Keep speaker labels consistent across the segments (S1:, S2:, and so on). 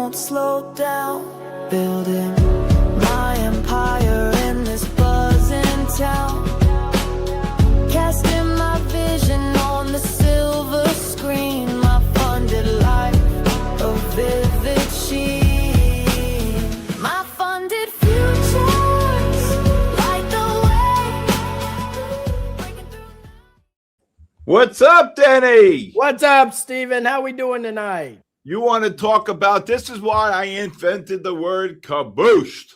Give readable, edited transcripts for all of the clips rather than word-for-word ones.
S1: won't slow down, building my empire in this buzzing town, casting my vision on the silver screen, my funded life, a vivid sheen, my funded futures, light the way.
S2: What's up, Denny?
S3: What's up, Steven? How we doing tonight?
S2: You want to talk about, this is why I invented the word kabooshed.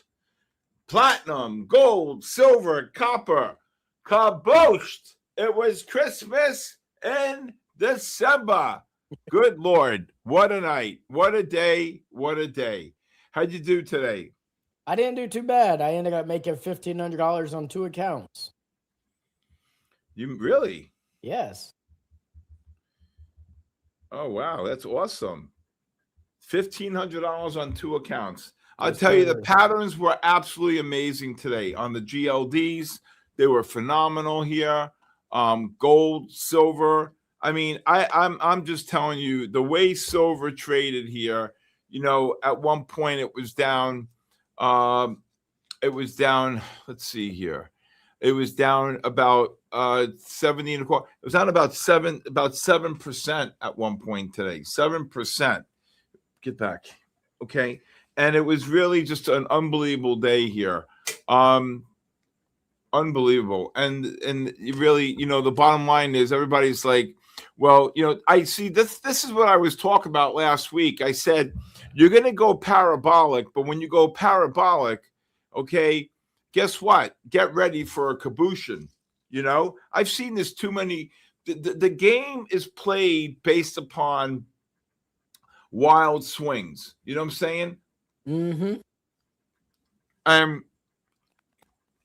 S2: Platinum, gold, silver, copper. Kabooshed. It was Christmas in December. Good Lord. What a night. What a day. What a day. How'd you do today?
S3: I didn't do too bad. I ended up making $1,500 on 2 accounts.
S2: You really?
S3: Yes.
S2: Oh, wow. That's awesome. $1,500 on 2 accounts. I'll tell you, the patterns were absolutely amazing today on the GLDs. They were phenomenal here. Gold, silver. I mean, I'm just telling you, the way silver traded here, you know, at one point it was down. Let's see here. It was down about 70 and a quarter. It was down about 7% at one point today. 7%. Get back. Okay. And it was really just an unbelievable day here. Unbelievable. And really, you know, the bottom line is everybody's like, well, you know, I see this is what I was talking about last week. I said, you're going to go parabolic, but when you go parabolic, okay, guess what? Get ready for a kabooshin. You know, I've seen this too many. The game is played based upon wild swings. You know what I'm saying?
S3: Mm-hmm.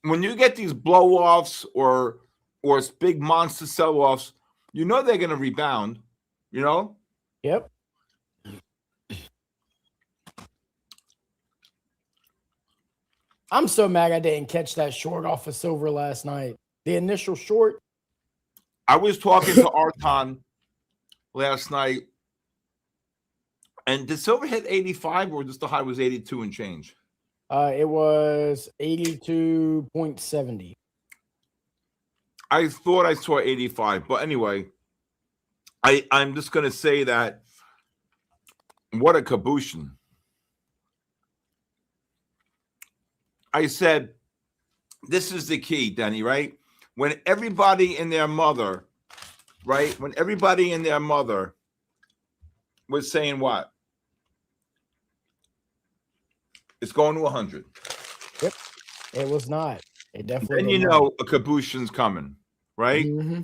S2: When you get these blow-offs or big monster sell-offs, you know they're going to rebound, you know?
S3: Yep. I'm so mad I didn't catch that short off of silver last night. The initial short.
S2: I was talking to Arton last night, and did silver hit 85 or just the high was 82 and change?
S3: It was 82.70.
S2: I thought I saw 85, but anyway, I'm just going to say that what a kabooshin. I said, this is the key, Denny, right? When everybody and their mother, right? When everybody and their mother was saying what? It's going to 100.
S3: Yep. It was not. It definitely.
S2: Then you know a kabooshin's coming, right?
S3: Mm-hmm.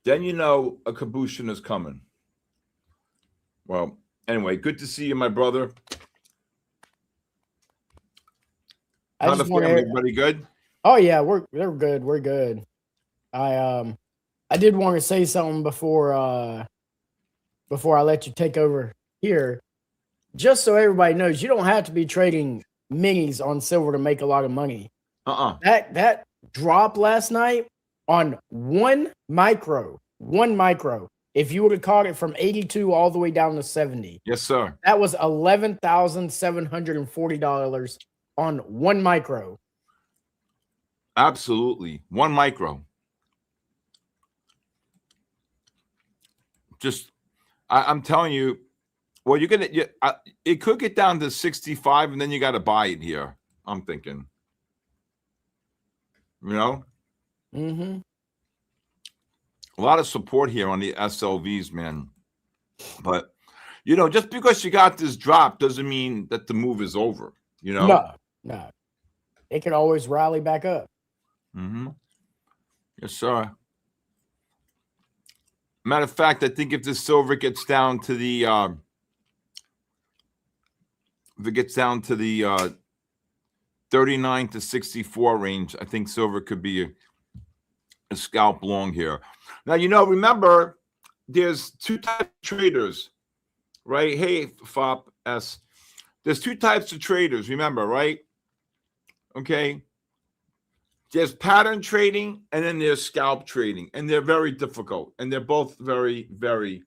S2: Then you know a kabooshin is coming. Well, anyway, good to see you, my brother. How's the family? Everybody good?
S3: Oh yeah, they're good. We're good. I did want to say something before I let you take over here. Just so everybody knows, you don't have to be trading minis on silver to make a lot of money. That drop last night on one micro. If you would have caught it from 82 all the way down to 70.
S2: Yes, sir.
S3: That was $11,740 on one micro.
S2: Absolutely. One micro. Just, I'm telling you, well, it could get down to 65 and then you got to buy it here. I'm thinking, you know,
S3: mm-hmm.
S2: A lot of support here on the SLVs, man. But, you know, just because you got this drop doesn't mean that the move is over, you know?
S3: No. It can always rally back up.
S2: Mm-hmm. Yes, sir. Matter of fact, I think if the silver gets down to the 39 to 64 range, I think silver could be a scalp long here. Now, you know, remember, there's two types of traders, right? Hey, FOP S. There's two types of traders, remember, right? Okay. There's pattern trading and then there's scalp trading, and they're very difficult, and they're both very, very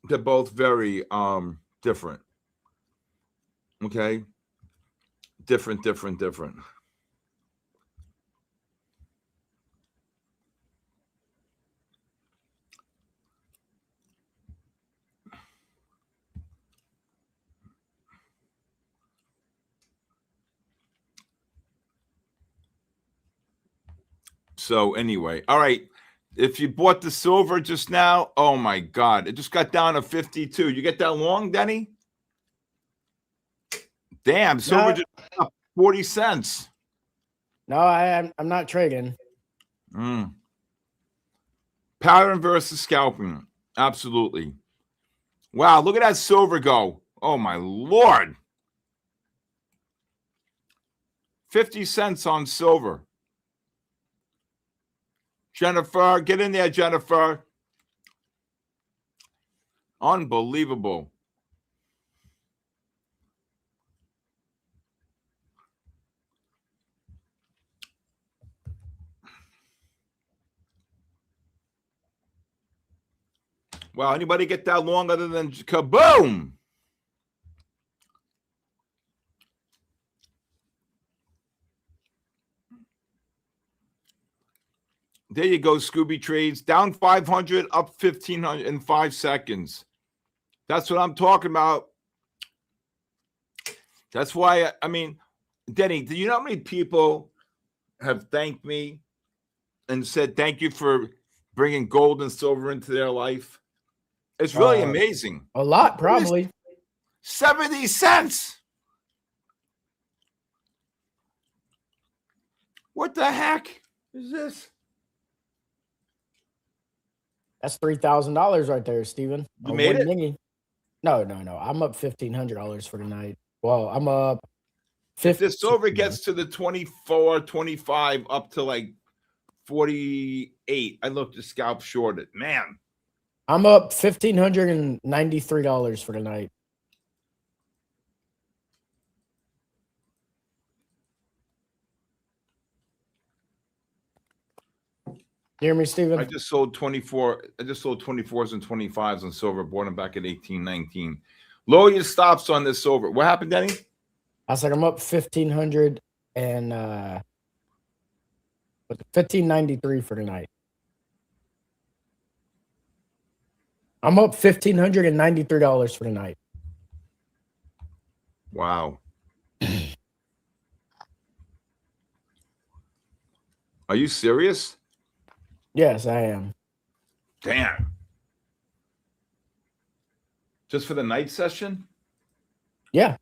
S2: They're both very different. Okay. Different. So anyway, all right. If you bought the silver just now, oh my God, it just got down to 52. You get that long, Denny? Damn, silver just up 40 cents.
S3: No, I'm not trading.
S2: Pattern versus scalping. Absolutely. Wow, look at that silver go. Oh my Lord. 50 cents on silver. Jennifer, get in there, Jennifer. Unbelievable. Wow, anybody get that long other than kaboom? There you go, Scooby Trades. Down 500, up 1,500 in 5 seconds. That's what I'm talking about. That's why, I mean, Denny, do you know how many people have thanked me and said thank you for bringing gold and silver into their life? It's really amazing.
S3: A lot, probably.
S2: 70 cents. What the heck is this?
S3: That's $3,000 right there, Steven.
S2: You made it?
S3: Mini. No. I'm up $1,500 for tonight. Well, I'm up.
S2: If the silver gets to the 24, 25, up to like 48, I look to scalp short it. Man.
S3: I'm up $1,593 for tonight. You hear me, Steven?
S2: I just sold 24. I just sold 24s and 25s on silver, bought them back at 18.19. Lower your stops on this silver. What happened, Denny?
S3: I was like, I'm up 1,500 and 1,593 for tonight. I'm up $1,593 for tonight.
S2: Wow. Are you serious?
S3: Yes, I am.
S2: Damn. Just for the night session?
S3: Yeah.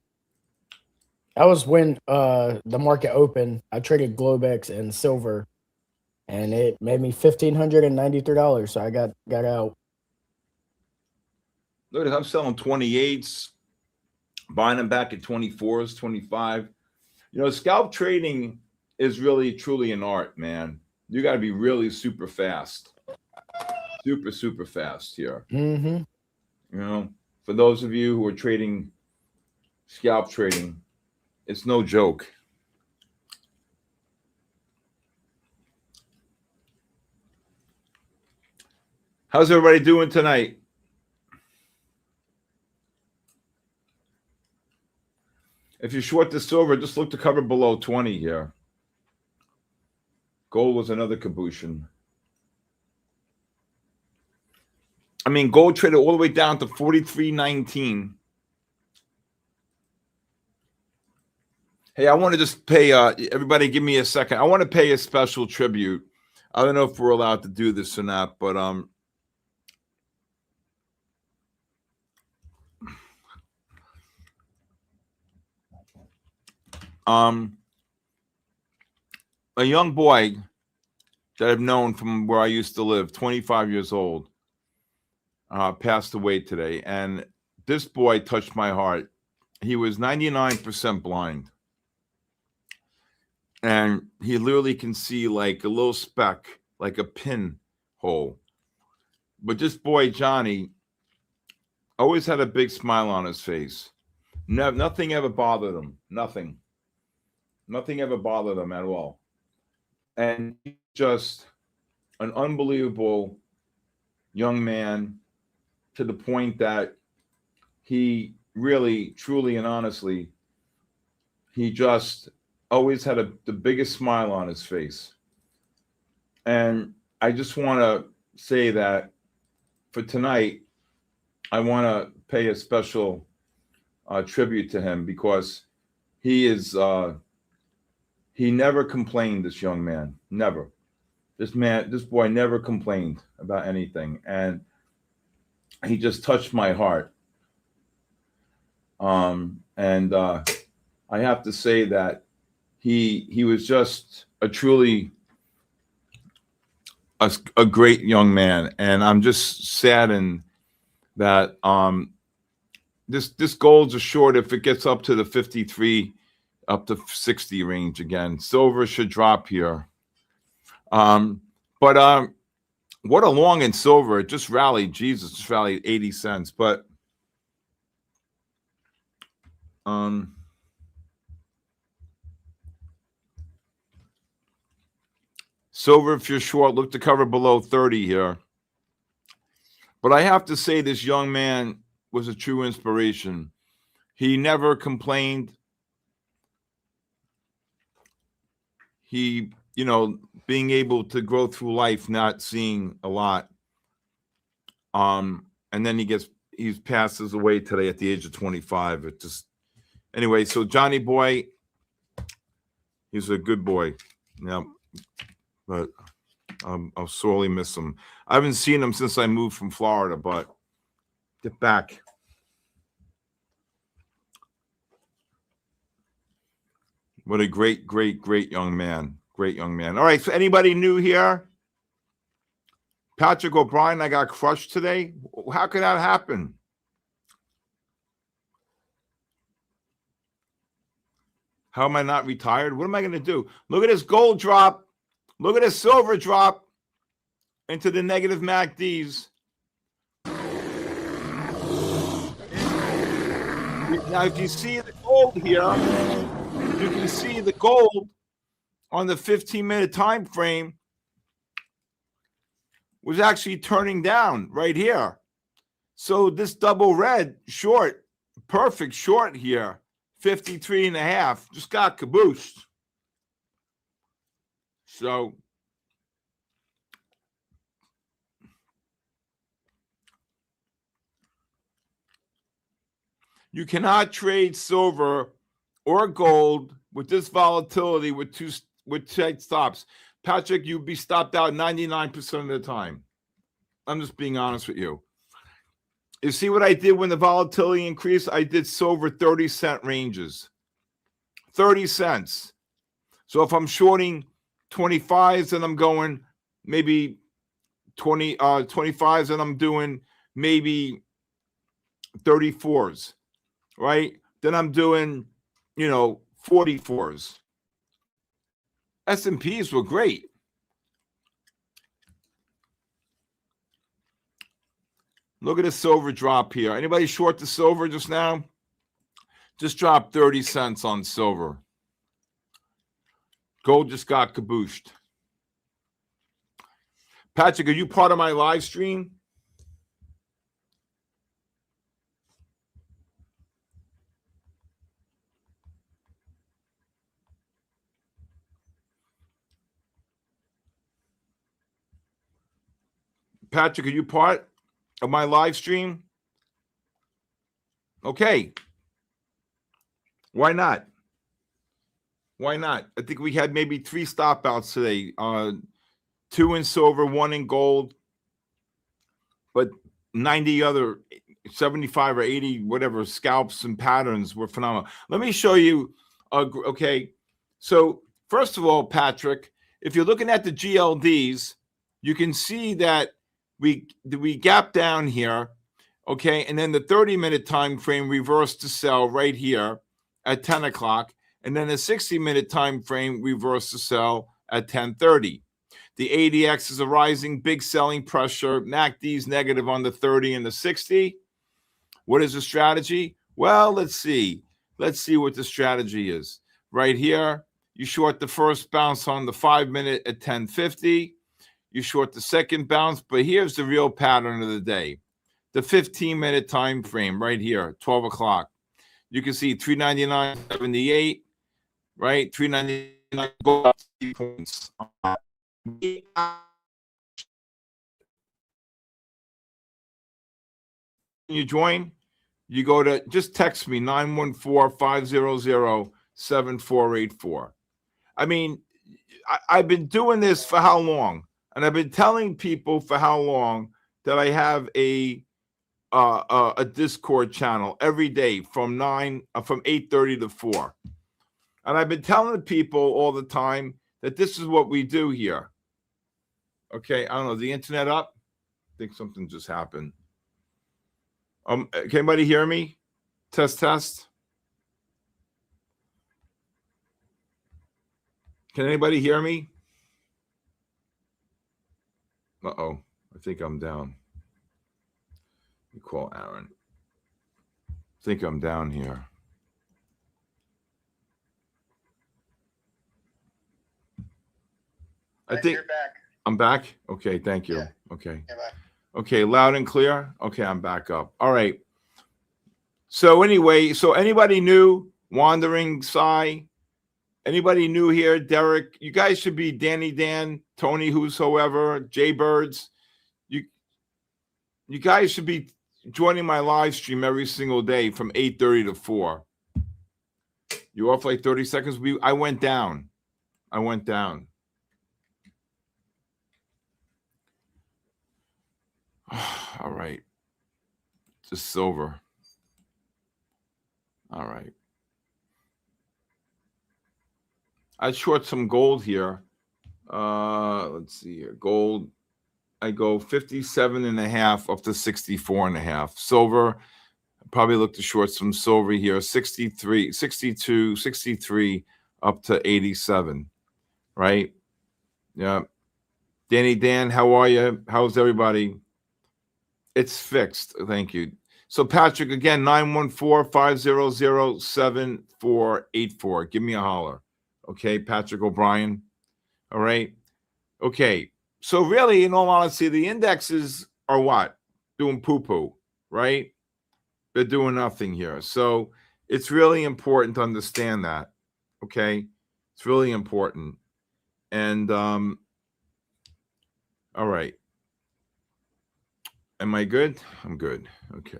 S3: That was when the market opened. I traded Globex and silver, and it made me $1,593. So I got out.
S2: Look, I'm selling 28s, buying them back at 24s, 25. You know, scalp trading is really, truly an art, man. You got to be really super fast. Super fast here.
S3: Mm-hmm.
S2: You know, for those of you who are trading, scalp trading, it's no joke. How's everybody doing tonight? If you short the silver, just look to cover below 20 here. Gold was another caboose. I mean, gold traded all the way down to 43.19. Hey, I want to just pay everybody give me a second. I want to pay a special tribute. I don't know if we're allowed to do this or not, but a young boy that I've known from where I used to live, 25 years old, passed away today. And this boy touched my heart. He was 99% blind. And he literally can see like a little speck, like a pinhole. But this boy, Johnny, always had a big smile on his face. Nothing ever bothered him. Nothing ever bothered him at all. And just an unbelievable young man to the point that he really, truly, and honestly, he just always had the biggest smile on his face. And I just want to say that for tonight, I want to pay a special tribute to him, because he is, he never complained, this young man, never. This boy never complained about anything. And he just touched my heart. And I have to say that he was just a truly a great young man. And I'm just saddened that this gold's a short if it gets up to the 53 up to 60 range again. Silver should drop here. What a long in silver. It just rallied. Jesus, just rallied 80 cents. But silver, if you're short, look to cover below 30 here. But I have to say, this young man was a true inspiration. He never complained. He, you know, being able to grow through life, not seeing a lot. And then he passes away today at the age of 25. It just, anyway, so Johnny boy, he's a good boy. Yeah. But I'll sorely miss him. I haven't seen him since I moved from Florida, but get back. What a great, great, great young man. Great young man. All right, so anybody new here? Patrick O'Brien, I got crushed today. How could that happen? How am I not retired? What am I going to do? Look at this gold drop. Look at this silver drop into the negative MACDs. Now, if you see the gold here, you can see the gold on the 15-minute time frame was actually turning down right here. So this double red short, perfect short here, 53.5, just got cabooshed. So you cannot trade silver or gold with this volatility with tight stops. Patrick, you'd be stopped out 99% of the time. I'm just being honest with you. You see what I did when the volatility increased? I did silver 30-cent ranges. 30 cents. So if I'm shorting 25s, then I'm going maybe 25s, and I'm doing maybe 34s, right? Then I'm doing, 44s. S&Ps were great. Look at the silver drop here. Anybody short the silver just now? Just dropped 30 cents on silver. Gold just got cabooshed. Patrick, are you part of my live stream? Patrick, are you part of my live stream? Okay. Why not? Why not? I think we had maybe 3 stop outs today. 2 in silver, 1 in gold. But 90 other, 75 or 80, whatever, scalps and patterns were phenomenal. Let me show you. Okay. So first of all, Patrick, if you're looking at the GLDs, you can see that we gap down here. Okay. And then the 30-minute time frame reversed to sell right here at 10 o'clock. And then the 60-minute time frame reversed to sell at 10:30. The ADX is a rising, big selling pressure. MACD's negative on the 30 and the 60. What is the strategy? Well, let's see. Let's see what the strategy is. Right here, you short the first bounce on the 5-minute at 10:50. You short the second bounce, but here's the real pattern of the day. the 15-minute time frame right here, 12 o'clock. You can see 399.78, right? 399 points. You join, you go to, just text me 914-500-7484. I mean, I've been doing this for how long? And I've been telling people for how long that I have a Discord channel every day from 8:30 to 4. And I've been telling people all the time that this is what we do here. Okay, I don't know, the internet up? I think something just happened. Can anybody hear me? Test. Can anybody hear me? Uh-oh, I think I'm down. You call Aaron. I think I'm down here. I think you're back. I'm back? Okay, thank you. Yeah. Okay. Yeah, okay, loud and clear? Okay, I'm back up. All right. So anyway, so anybody new? Wandering Psy? Anybody new here? Derek? You guys should be Danny Dan, Tony, whosoever, Jay Birds. You guys should be joining my live stream every single day from 8:30 to 4. You off like 30 seconds? I went down. All right. Just silver. All right. I short some gold here. Let's see here. Gold. I go 57.5 up to 64.5. Silver. Probably look to short some silver here. 63, 62, 63 up to 87. Right? Yeah. Danny Dan, how are you? How's everybody? It's fixed. Thank you. So Patrick, again, 914-500-7484. Give me a holler. Okay, Patrick O'Brien. All right. Okay. So really, in all honesty, the indexes are what? Doing poo-poo, right? They're doing nothing here. So it's really important to understand that. Okay. It's really important. And all right. Am I good? I'm good. Okay.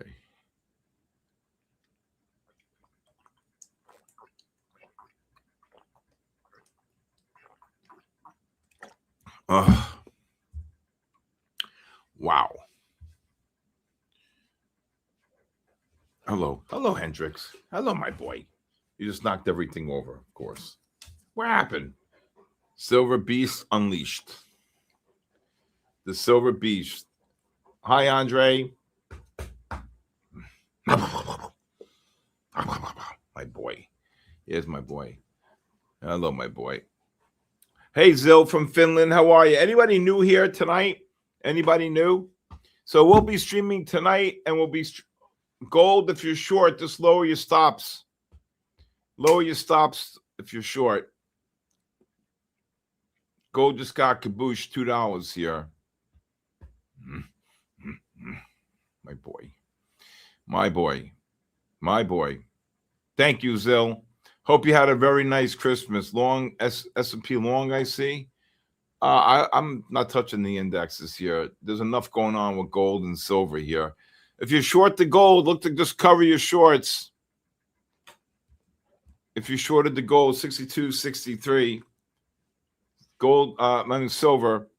S2: Wow. Hello, Hendricks. Hello, my boy. You just knocked everything over, of course. What happened? Silver Beast Unleashed. The Silver Beast. Hi, Andre. My boy. Here's my boy. Hello, my boy. Hey, Zil from Finland. How are you? Anybody new here tonight? Anybody new? So we'll be streaming tonight, and we'll be gold. If you're short, just lower your stops. Lower your stops if you're short. Gold just got kaboosh, $2 here. My boy. My boy. My boy. Thank you, Zil. Hope you had a very nice Christmas. Long S&P long, I see. I'm not touching the indexes here. There's enough going on with gold and silver here. If you're short the gold, look to just cover your shorts. If you shorted the gold, 62, 63. Gold, silver.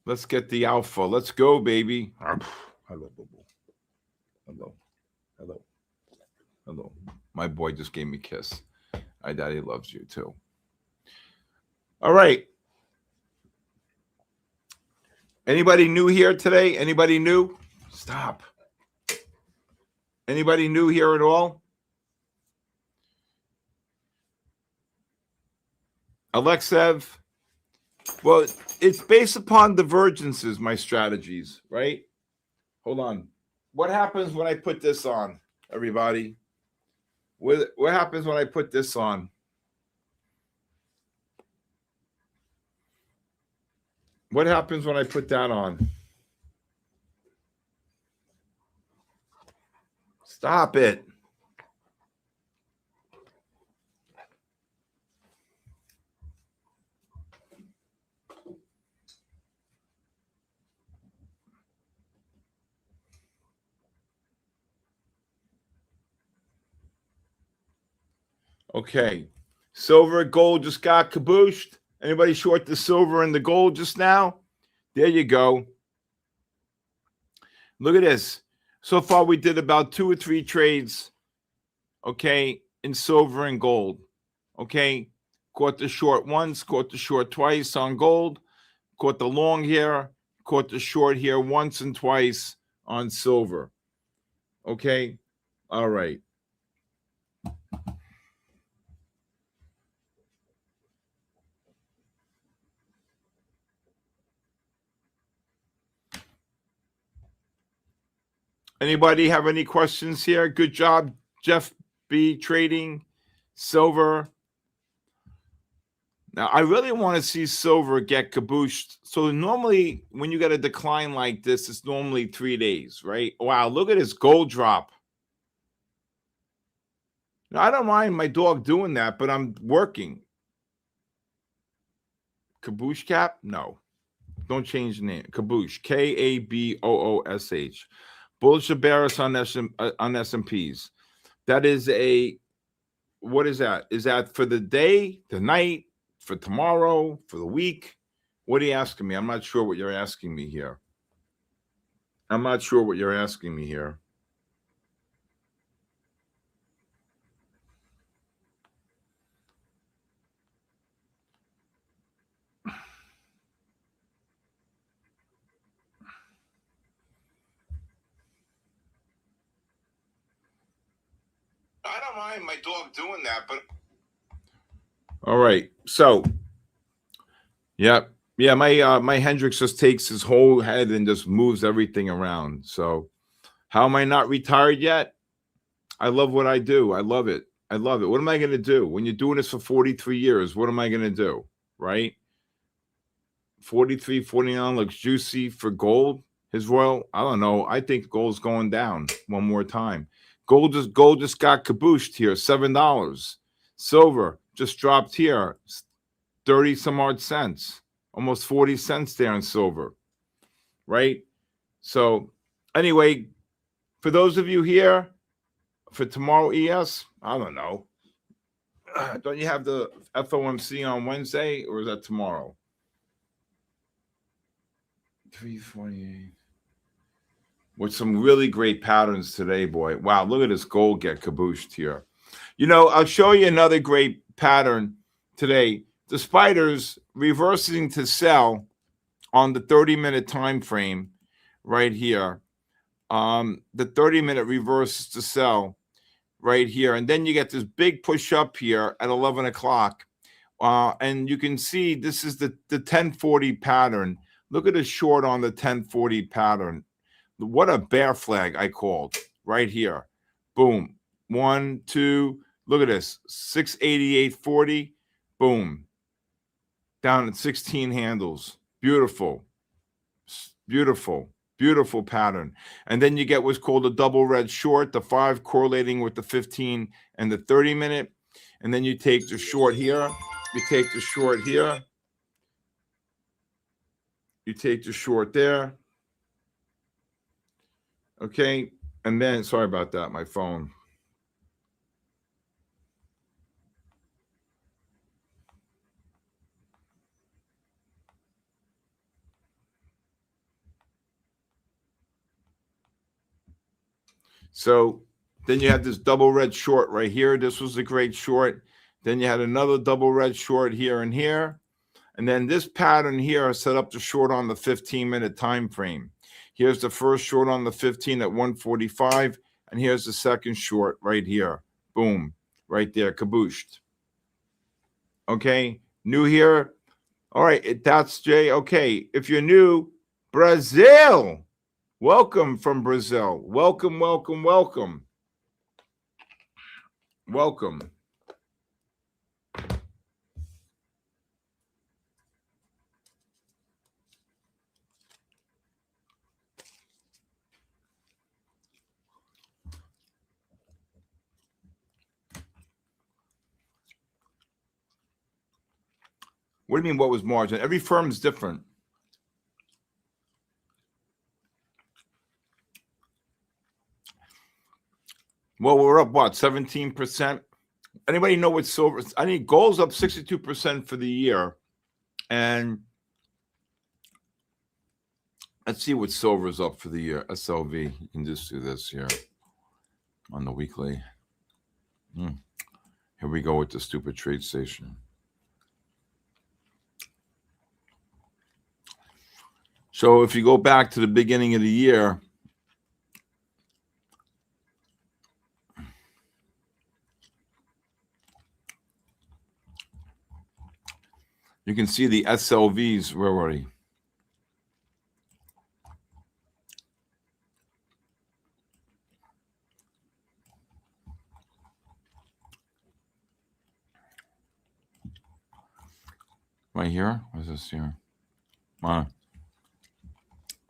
S2: Let's get the alpha. Let's go, baby. Hello, boo-boo. Hello. My boy just gave me a kiss. My daddy loves you too. All right. Anybody new here today? Anybody new? Stop. Anybody new here at all? Alexev. Well, it's based upon divergences, my strategies, right? Hold on. What happens when I put this on, everybody? What happens when I put this on? What happens when I put that on? Stop it. Okay. Silver, gold just got cabooshed. Anybody short the silver and the gold just now? There you go. Look at this. So far, we did about 2 or 3 trades, okay, in silver and gold. Okay. Caught the short once, caught the short twice on gold, caught the long here, caught the short here once and twice on silver. Okay. All right. Anybody have any questions here? Good job, Jeff B. Trading silver. Now, I really want to see silver get cabooshed. So normally when you get a decline like this, it's normally 3 days, right? Wow, look at this gold drop. Now, I don't mind my dog doing that, but I'm working. Kaboosh cap? No. Don't change the name. Kaboosh. Kaboosh. Bullish or bearish on S&Ps. That is a, what is that? Is that for the day, the night, for tomorrow, for the week? What are you asking me? I'm not sure what you're asking me here. I'm not sure what you're asking me here. I don't mind my dog doing that, but all right. So, yep. Yeah, my Hendrix just takes his whole head and just moves everything around. So, how am I not retired yet? I love what I do. I love it. I love it. What am I going to do? When you're doing this for 43 years, what am I going to do? Right? 43, 49 looks juicy for gold. His royal, I don't know. I think gold's going down one more time. Gold just got cabooshed here, $7. Silver just dropped here, 30 some odd cents, almost 40 cents there in silver, right? So anyway, for those of you here for tomorrow ES, I don't know. Don't you have the FOMC on Wednesday, or is that tomorrow? 348. With some really great patterns today, boy. Wow, look at this gold get cabooshed here. You know, I'll show you another great pattern today. The spiders reversing to sell on the 30-minute time frame right here. The 30-minute reverses to sell right here. And then you get this big push up here at 11 o'clock. And you can see this is the 1040 pattern. Look at the short on the 1040 pattern. What a bear flag I called right here. Boom. 1, 2. Look at this. 688.40. Boom. Down at 16 handles. Beautiful. Beautiful. Beautiful pattern. And then you get what's called a double red short, the 5 correlating with the 15 and the 30 minute. And then you take the short here. You take the short here. You take the short there. Okay. And then, sorry about that, my phone. So then you had this double red short right here. This was a great short. Then you had another double red short here and here. And then this pattern here set up the short on the 15-minute time frame. Here's the first short on the 15 at 145. And here's the second short right here. Boom. Right there. Cabooshed. Okay. New here. All right. That's Jay. Okay. If you're new, Brazil. Welcome from Brazil. Welcome, welcome, welcome. Welcome. What do you mean, what was margin? Every firm is different. Well, we're up, what, 17%? Anybody know what silver? I think gold's up 62% for the year. And let's see what silver's up for the year. SLV. You can just do this here on the weekly. Here we go with the stupid trade station. So if you go back to the beginning of the year, you can see the SLVs. Where were they? Right here? What's this here? Well,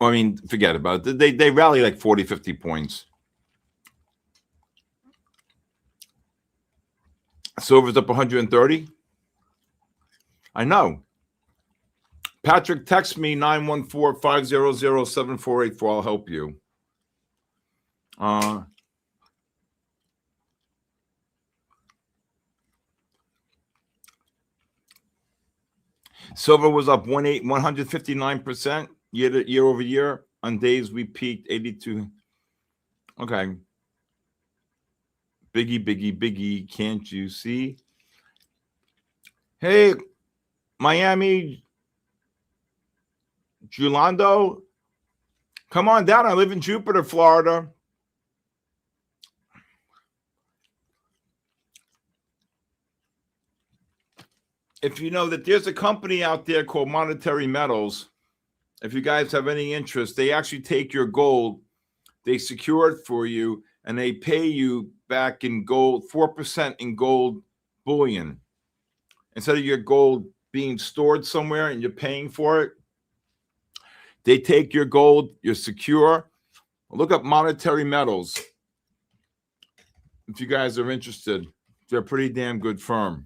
S2: I mean, forget about it. They rally like 40, 50 points. Silver's up 130. I know. Patrick, text me 914-500-7484. I'll help you. Silver was up 159% year over year. On days we peaked 82. Okay. Biggie, can't you see? Hey, Miami, Julando, come on down. I live in Jupiter, Florida. If you know that there's a company out there called Monetary Metals, if you guys have any interest, they actually take your gold, they secure it for you, and they pay you back in gold, 4% in gold bullion. Instead of your gold being stored somewhere and you're paying for it, they take your gold, you're secure. Look up Monetary Metals. If you guys are interested, they're a pretty damn good firm.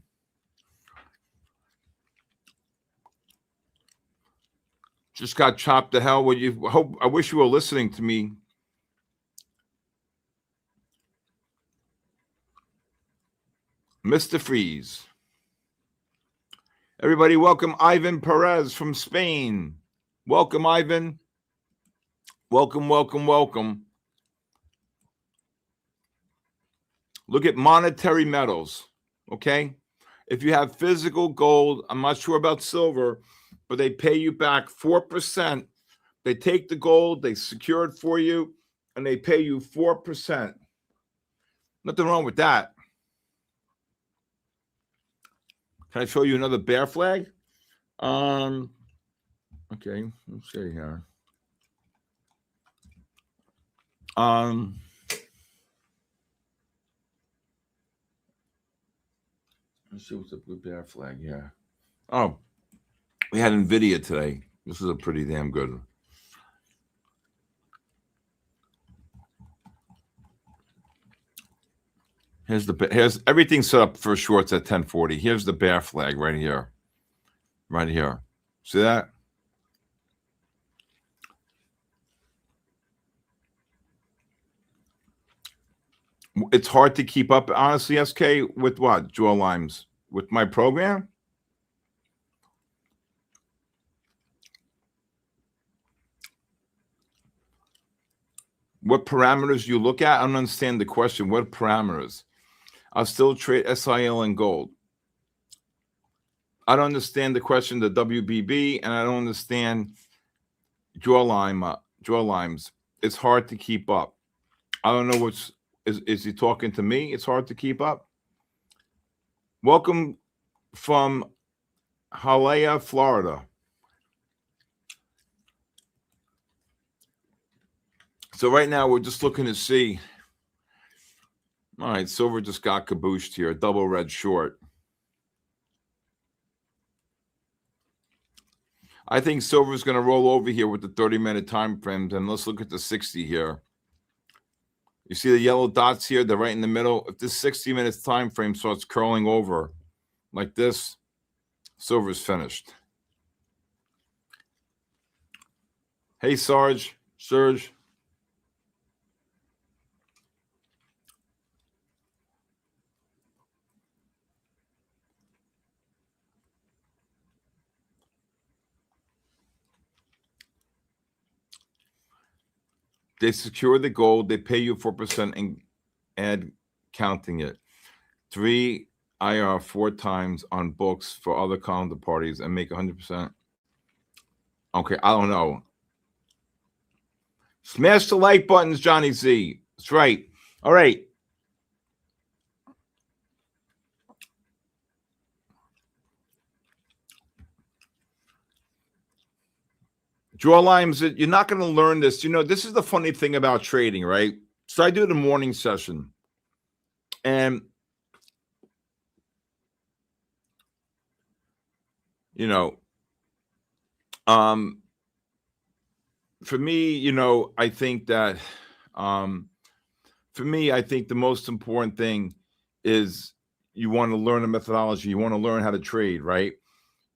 S2: Just got chopped to hell. I wish you were listening to me. Mr. Freeze. Everybody, welcome Ivan Perez from Spain. Welcome, Ivan. Welcome. Look at Monetary Metals, okay? If you have physical gold, I'm not sure about silver, but they pay you back 4%. They take the gold, they secure it for you, and they pay you 4%. Nothing wrong with that. Can I show you another bear flag? Okay, let's see here. Let's see what's up with bear flag here. Oh, we had NVIDIA today. This is a pretty damn good one. Here's everything set up for shorts at 1040. Here's the bear flag right here. Right here. See that? It's hard to keep up, honestly, SK, with what? Joel Limes? With my program? What parameters you look at? I don't understand the question. What parameters? I'll still trade SIL and gold. I don't understand the question, the WBB, and I don't understand Joel Limes. It's hard to keep up. I don't know what's... Is he talking to me? It's hard to keep up. Welcome from Hialeah, Florida. So right now we're just looking to see. All right, silver just got cabooshed here, double red short. I think silver is going to roll over here with the 30-minute time frames, and let's look at the 60 here. You see the yellow dots here? They're right in the middle. If this 60 minutes time frame starts curling over like this, Silver's finished. Hey, Serge. They secure the gold. They pay you 4% and add counting it. 3 IR 4 times on books for other counterparties and make 100%. Okay, I don't know. Smash the like buttons, Johnny Z. That's right. All right. Draw lines. You're not going to learn this. You know, this is the funny thing about trading, right? So I do the morning session. And, you know, for me, you know, I think that, for me, I think the most important thing is you want to learn a methodology. You want to learn how to trade, right?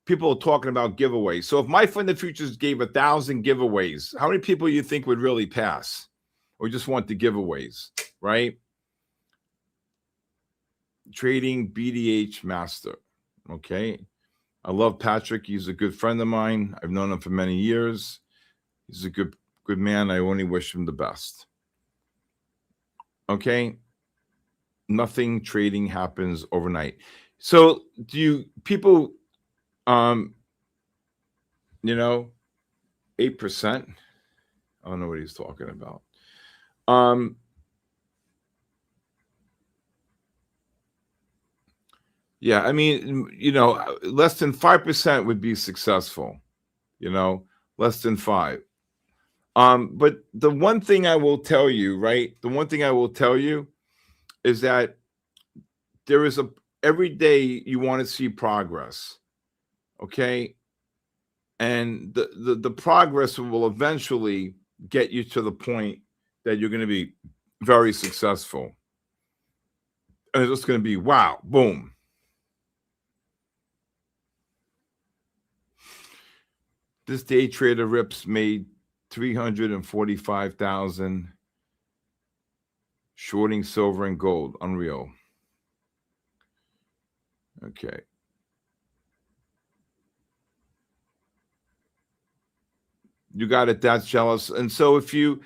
S2: People are talking about giveaways. So if MyFundedFutures gave 1,000 giveaways, how many people you think would really pass or just want the giveaways, right? Trading BDH master. Okay. I love Patrick. He's a good friend of mine. I've known him for many years. He's a good man. I only wish him the best. Okay. Nothing trading happens overnight. So do you people, you know, 8%? I don't know what he's talking about. Yeah, I mean, you know, less than 5% would be successful, you know, less than 5. But the one thing I will tell you, right? The one thing I will tell you is that there is every day you want to see progress. Okay. And the progress will eventually get you to the point that you're going to be very successful. And it's just going to be, wow, boom. This day trader Rips made $345,000 shorting silver and gold. Unreal. Okay. You got it. That's jealous. And so if you're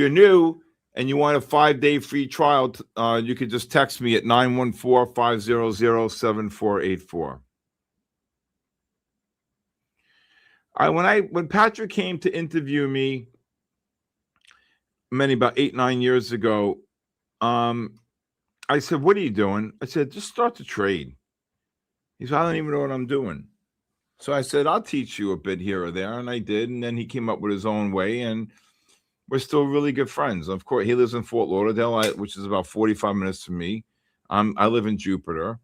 S2: new and you want a 5-day free trial, you could just text me at 914-500-7484. When Patrick came to interview me about 8-9 years ago, I said, "What are you doing?" I said, "Just start to trade." He said, "I don't even know what I'm doing." So I said, "I'll teach you a bit here or there," and I did. And then he came up with his own way, and we're still really good friends. Of course, he lives in Fort Lauderdale, which is about 45 minutes from me. I live in Jupiter.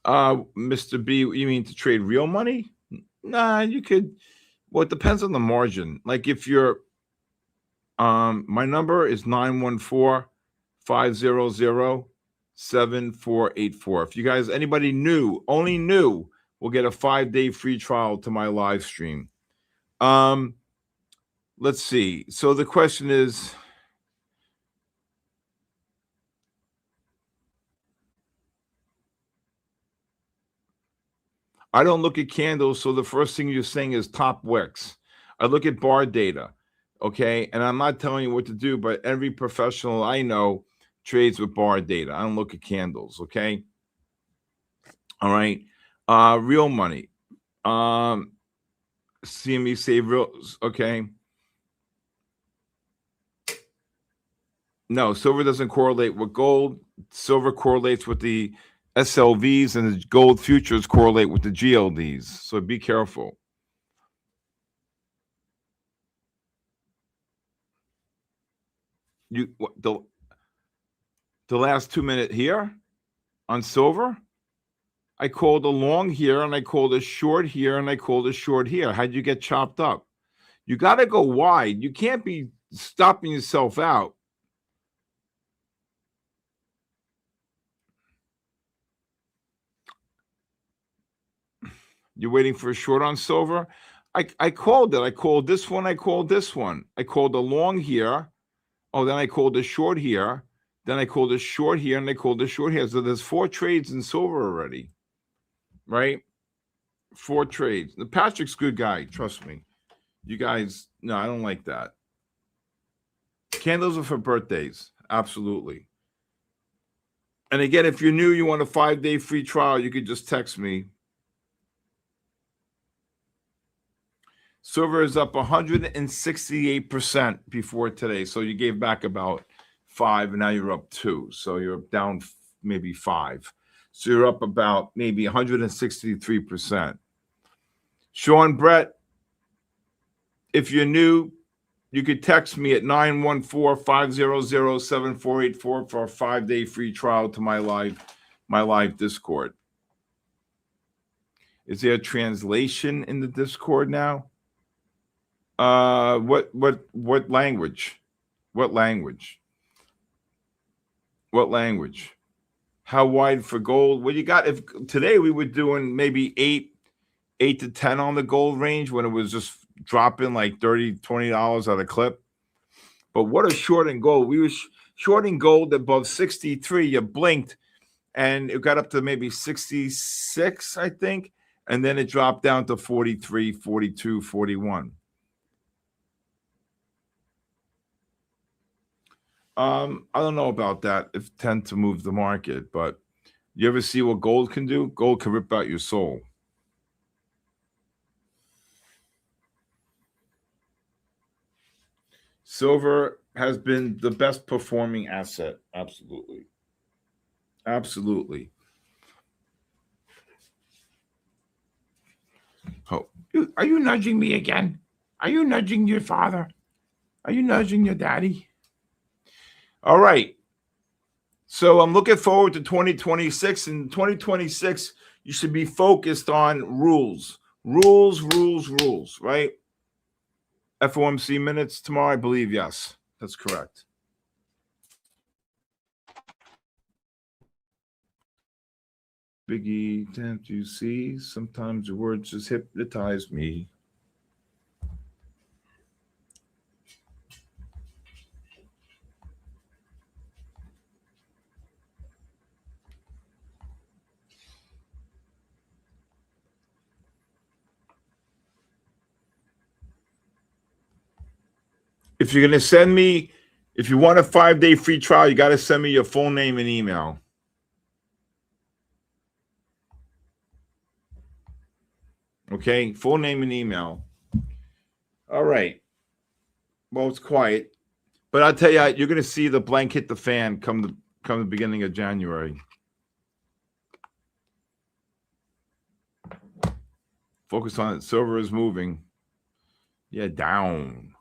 S2: Mr. B, you mean to trade real money? Nah, you could. Well, it depends on the margin. Like if you're, my number is 914-500-7484. If you guys, anybody new, only new, will get a 5-day free trial to my live stream. Let's see. So the question is, I don't look at candles. So the first thing you're saying is top wicks. I look at bar data. Okay. And I'm not telling you what to do, but every professional I know trades with bar data. I don't look at candles. Okay. All right. Real money. CME say real. Okay. No, silver doesn't correlate with gold. Silver correlates with the SLVs, and the gold futures correlate with the GLDs. So be careful. The last 2 minutes here on silver, I called a long here, and I called a short here, and I called a short here. How'd you get chopped up? You got to go wide. You can't be stopping yourself out. You're waiting for a short on silver? I called it. I called this one. I called this one. I called a long here. Oh, then I called a short here. Then I called a short here, and I called a short here. So there's 4 trades in silver already, right? 4 trades. Patrick's a good guy. Trust me. You guys, no, I don't like that. Candles are for birthdays. Absolutely. And again, if you're new, you want a 5-day free trial, you could just text me. Silver is up 168% before today. So you gave back about 5, and now you're up 2. So you're down maybe 5. So you're up about maybe 163%. Sean Brett, if you're new, you could text me at 914-500-7484 for a 5-day free trial to my live Discord. Is there a translation in the Discord now? What language? What language? What language? How wide for gold? What you got? If today we were doing maybe 8 to 10 on the gold range when it was just dropping like $20 at a clip. But what a short in gold. We were shorting gold above 63. You blinked and it got up to maybe 66, I think. And then it dropped down to 43, 42, 41. I don't know about that. If tend to move the market, but you ever see what gold can do? Gold can rip out your soul. Silver has been the best performing asset. Absolutely. Absolutely. Oh, are you nudging me again? Are you nudging your father? Are you nudging your daddy? All right. So I'm looking forward to 2026. In 2026, you should be focused on rules, right? FOMC minutes tomorrow, I believe. Yes, that's correct. Biggie, can't you see? Sometimes the words just hypnotize me. If you're going to send me, if you want a 5-day free trial, you got to send me your full name and email. Okay, full name and email. All right. Well, it's quiet, but I'll tell you, you're going to see the blank hit the fan come the beginning of January. Focus on it. Silver is moving. Yeah, down.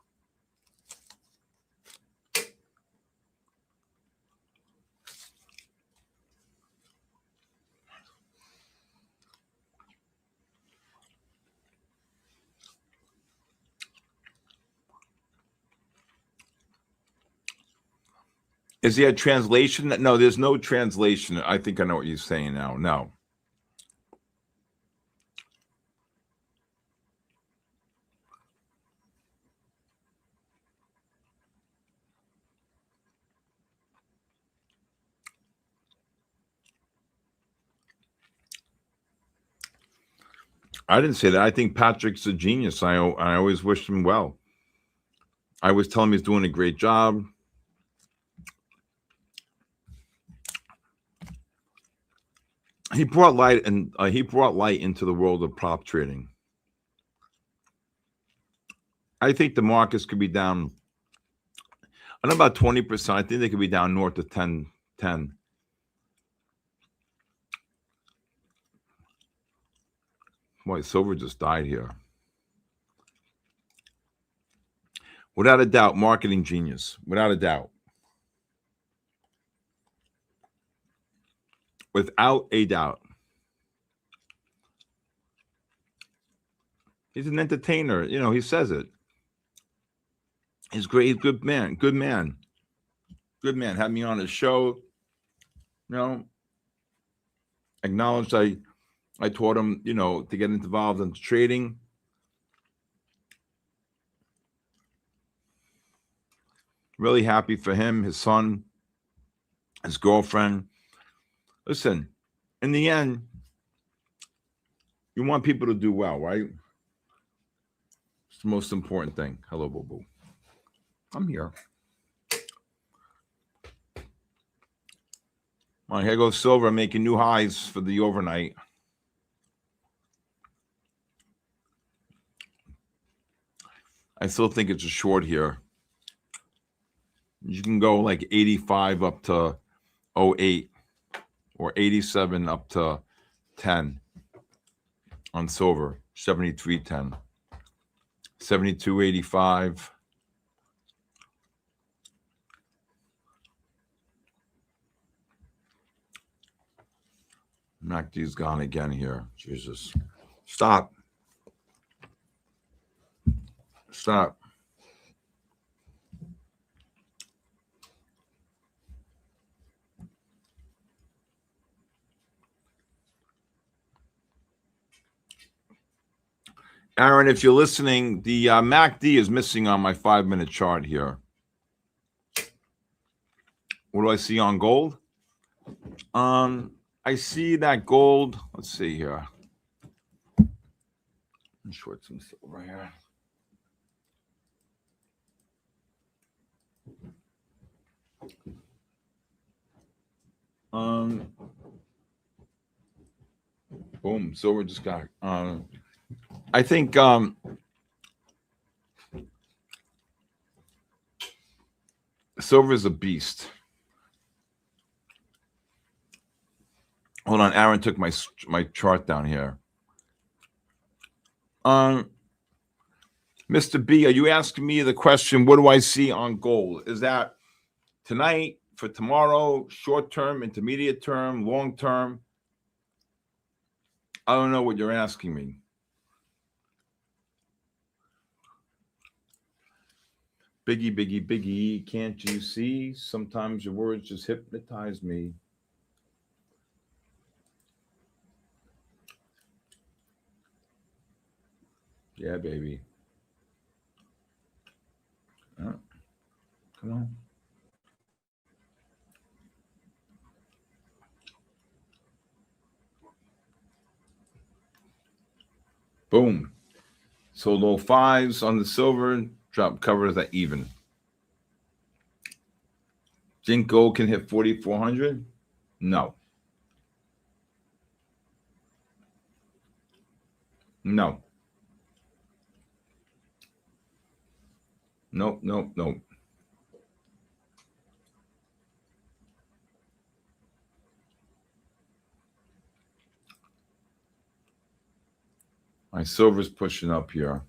S2: Is there a translation? No, there's no translation. I think I know what you're saying now. No. I didn't say that. I think Patrick's a genius. I always wish him well. I always tell him he's doing a great job. He brought light into the world of prop trading. I think the markets could be down. I don't know about 20%. I think they could be down north of 10. Boy, silver just died here. Without a doubt, marketing genius. Without a doubt. Without a doubt. He's an entertainer. You know, he says it. He's great. He's a good man. Good man. Good man. Had me on his show. You know, acknowledged I taught him, to get involved in trading. Really happy for him, his son, his girlfriend. Listen, in the end, you want people to do well, right? It's the most important thing. Hello, boo boo. I'm here. All right, here goes silver making new highs for the overnight. I still think it's a short here. You can go like 85 up to 08 or 87 up to 10 on silver, 73.10, 72.85. MACD's gone again here. Jesus. Stop. Stop. Aaron, if you're listening, the MACD is missing on my 5-minute chart here. What do I see on gold? I see that gold. Let's see here. Short some silver here. Boom. Silver just got. I think silver is a beast. Hold on, Aaron took my chart down here. Mr. B, are you asking me the question, what do I see on gold? Is that tonight, for tomorrow, short term, intermediate term, long term? I don't know what you're asking me. Biggie, biggie, biggie, can't you see? Sometimes your words just hypnotize me. Yeah, baby. Come on. Boom. So low fives on the silver, drop cover that even. Think gold can hit 4,400? No. No. Nope, nope, nope. My silver's pushing up here.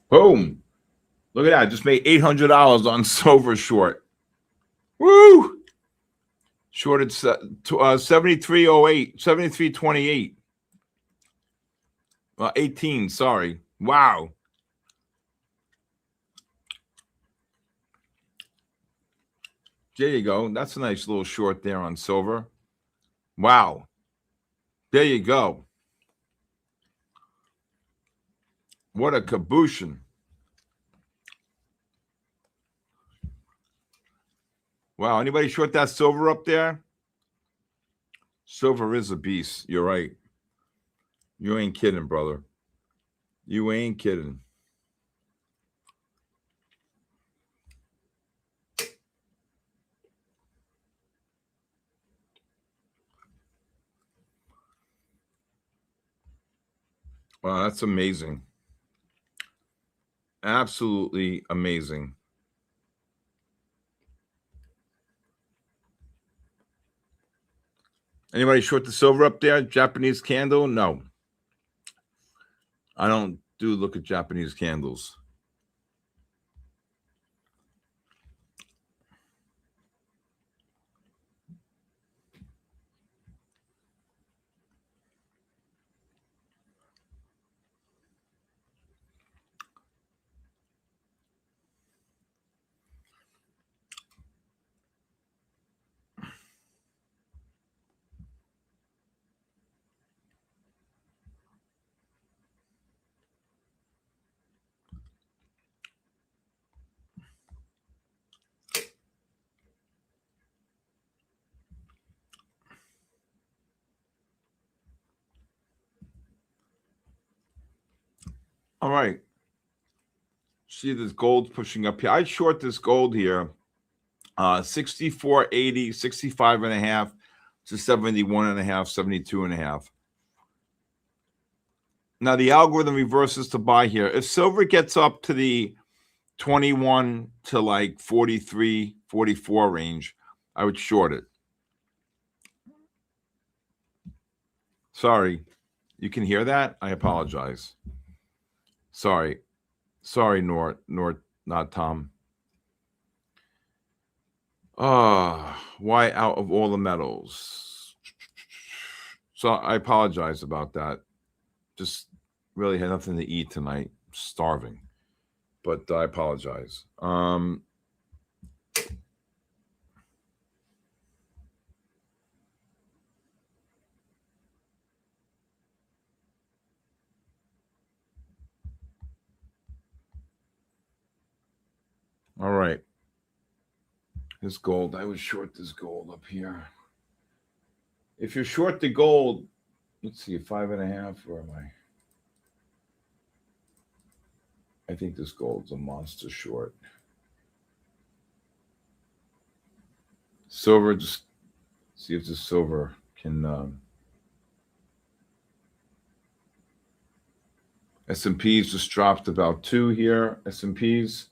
S2: Boom. Look at that. Just made $800 on silver short. Woo! Shorted 73.08, 73.28. 18, sorry. Wow. There you go. That's a nice little short there on silver. Wow. There you go. What a cabooshin'. Wow. Anybody short that silver up there? Silver is a beast. You're right. You ain't kidding, brother. You ain't kidding. Wow, that's amazing. Absolutely amazing. Anybody short the silver up there? Japanese candle? No. I don't look at Japanese candles. All right. See this gold pushing up here. I'd short this gold here. 64.80, 65 and a half to 71 and a half, 72 and a half. Now the algorithm reverses to buy here. If silver gets up to the 21 to like 43, 44 range, I would short it. Sorry. You can hear that? I apologize. Sorry. Sorry, Nort, not Tom. Why out of all the metals? So I apologize about that. Just really had nothing to eat tonight. Starving. But I apologize. All right. This gold. I would short this gold up here. If you're short the gold, let's see, 5.5. Where am I? I think this gold's a monster short. Silver, just see if the silver can. S&Ps just dropped about 2 here. S&Ps.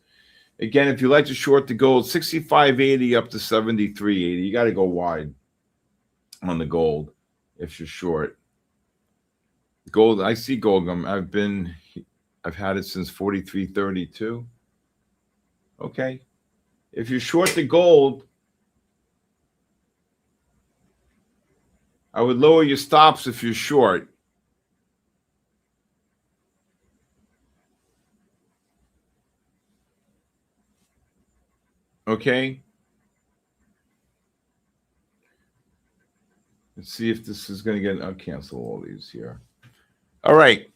S2: Again, if you like to short the gold, 65.80 up to 73.80. You got to go wide on the gold if you're short. Gold, I see gold. I've had it since 43.32. Okay. If you're short the gold, I would lower your stops if you're short. Okay. Let's see if this is going to get. I'll cancel all these here. All right.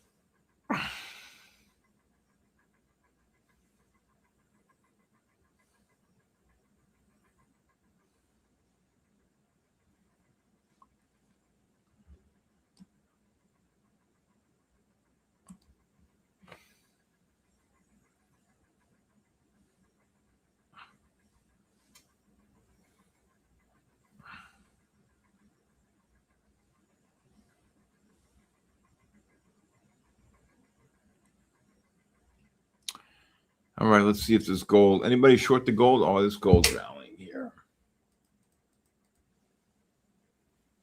S2: All right, let's see if there's gold. Anybody short the gold? Oh, this gold's rallying here.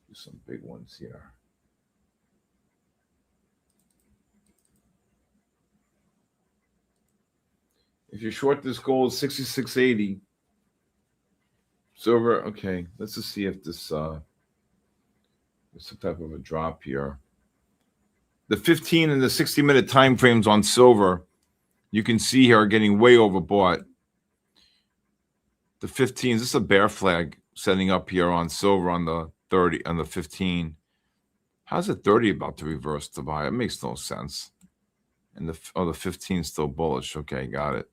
S2: There's some big ones here. If you're short this gold, 66.80. Silver, okay. Let's just see if this there's some type of a drop here. The 15 and the 60-minute time frames on silver, you can see here, are getting way overbought. The 15s, this is a bear flag setting up here on silver on the 30, on the 15. How's the 30 about to reverse to buy? It makes no sense. And the 15 is still bullish. Okay, got it.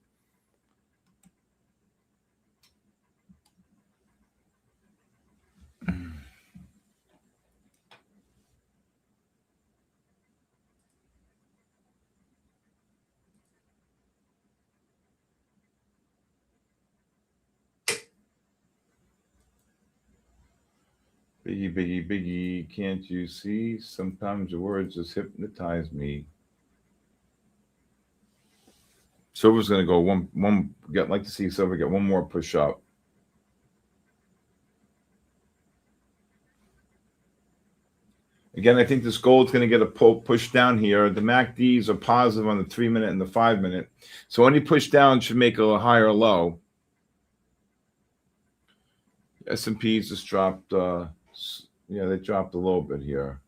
S2: Biggie, biggie, biggie, can't you see? Sometimes your words just hypnotize me. Silver's going to go like to see silver get one more push up. Again, I think this gold's going to get a push down here. The MACDs are positive on the 3-minute and the 5-minute. So any push down should make a higher low. S&Ps just dropped, yeah, they dropped a little bit here.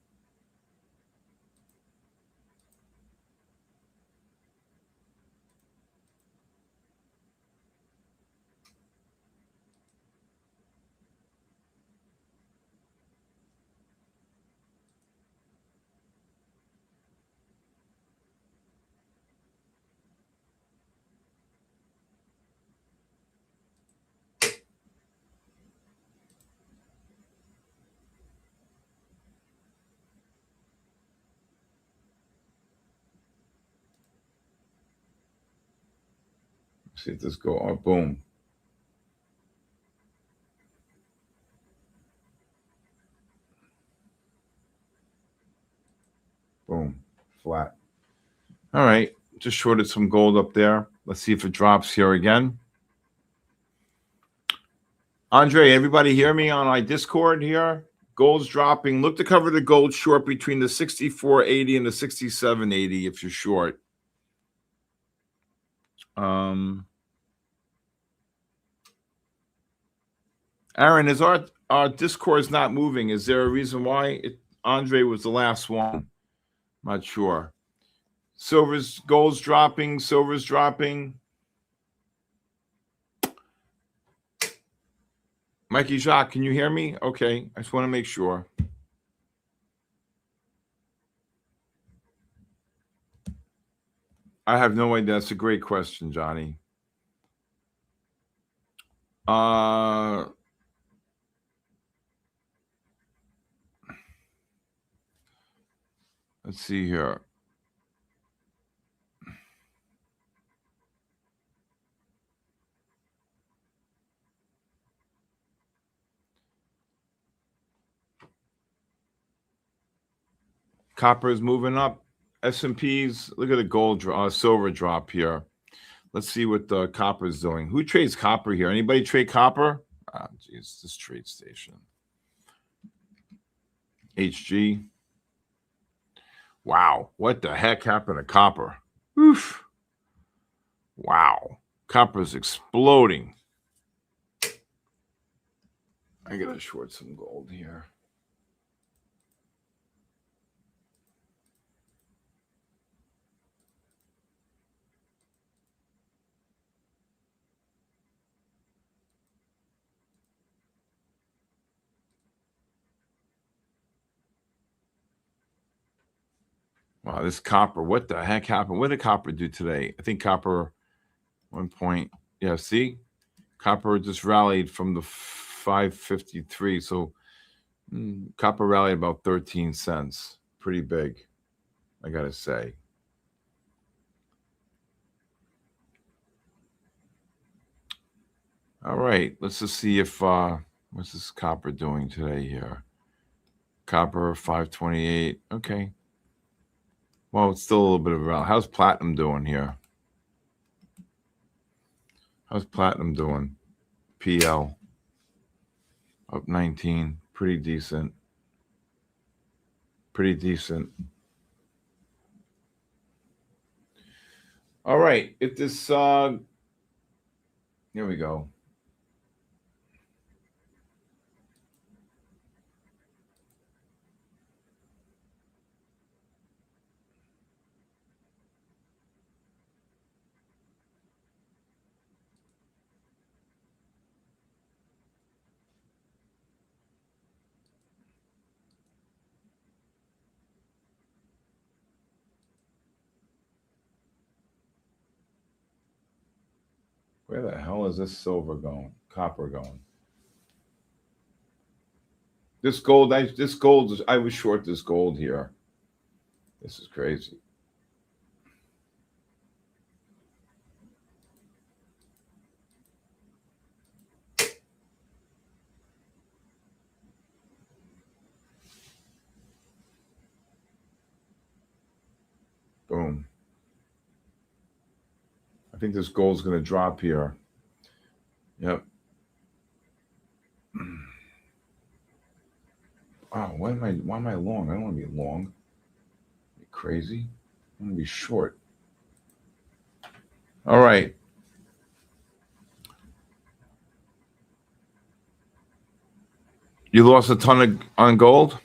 S2: See if this go. Oh, boom. Boom. Flat. All right. Just shorted some gold up there. Let's see if it drops here again. Andre, everybody hear me on my Discord here? Gold's dropping. Look to cover the gold short between the 64.80 and the 67.80 if you're short. Aaron, is our Discord is not moving? Is there a reason why? Andre was the last one. Not sure. Gold's dropping. Silver's dropping. Mikey Jacques, can you hear me? Okay, I just want to make sure. I have no idea. That's a great question, Johnny. Let's see here. Copper is moving up. S&Ps, look at the gold, silver drop here. Let's see what the copper is doing. Who trades copper here? Anybody trade copper? Ah, geez, this trade station. HG. Wow, what the heck happened to copper? Oof. Wow, copper is exploding. I gotta short some gold here. Wow, this copper, what the heck happened? What did copper do today? I think copper, 1 point. Yeah, see? Copper just rallied from the 553. So copper rallied about 13 cents. Pretty big, I got to say. All right, let's just see if, what's this copper doing today here? Copper, 528. Okay. Well, it's still a little bit of a rally. How's platinum doing here? How's platinum doing? PL up 19. Pretty decent. Pretty decent. All right. If this, here we go. Where the hell is this silver going? Copper going? This gold, I was short this gold here. This is crazy. Boom. I think this gold's going to drop here. Yep. Wow, why am I long? I don't want to be long. Be crazy. I want to be short. All right. You lost a ton on gold?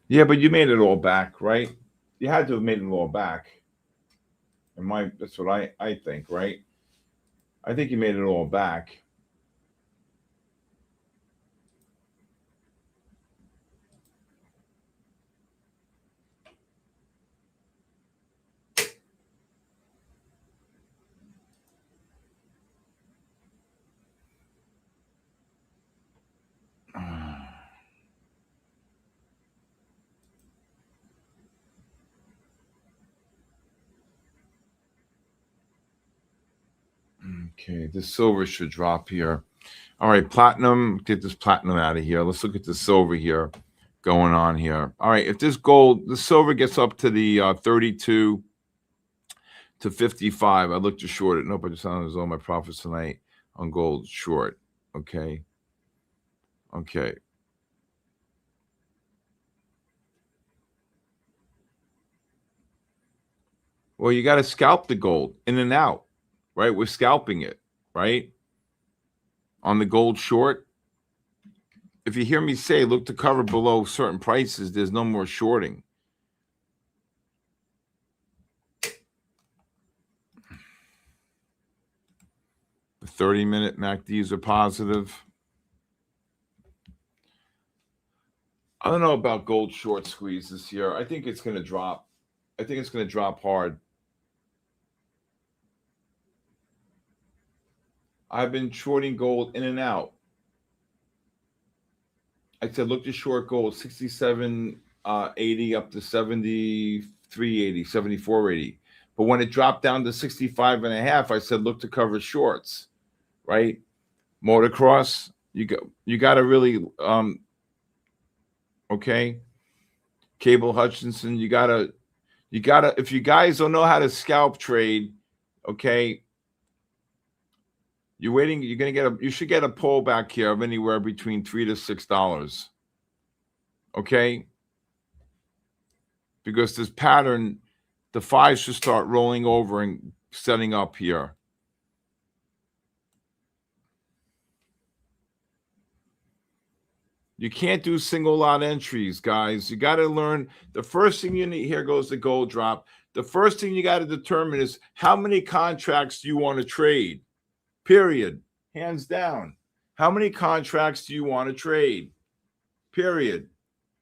S2: Yeah, but you made it all back, right? You had to have made it all back. That's what I think, right? I think you made it all back. Okay, the silver should drop here. All right, platinum, get this platinum out of here. Let's look at the silver here going on here. All right, if this gold, the silver gets up to the 32 to 55, I look to short it. Nope, I just found all my profits tonight on gold short. Okay. Okay. Well, you got to scalp the gold in and out, right? We're scalping it, right? On the gold short. If you hear me say, look to cover below certain prices, there's no more shorting. The 30-minute MACDs are positive. I don't know about gold short squeeze this year. I think it's going to drop. I think it's going to drop hard. I've been shorting gold in and out. I said, look to short gold, 67.80 up to 73.80, 74.80. But when it dropped down to 65.5, I said, look to cover shorts, right? Motocross, you got to really, okay. Cable Hutchinson, you gotta, if you guys don't know how to scalp trade, okay, you're waiting, you should get a pullback here of anywhere between $3 to $6. Okay? Because this pattern, the fives should start rolling over and setting up here. You can't do single lot entries, guys. You got to learn. The first thing you need, here goes the gold drop. The first thing you got to determine is how many contracts do you want to trade? Period. Hands down. How many contracts do you want to trade? Period.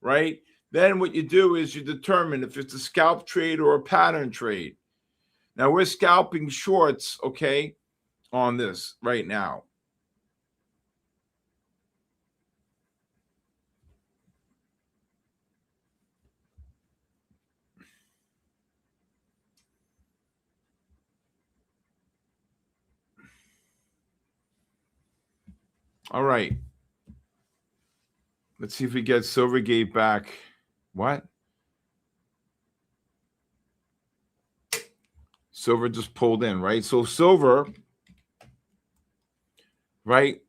S2: Right? Then what you do is you determine if it's a scalp trade or a pattern trade. Now we're scalping shorts, okay, on this right now. All right. Let's see if we get Silvergate back. What? Silver just pulled in, right? So silver, right,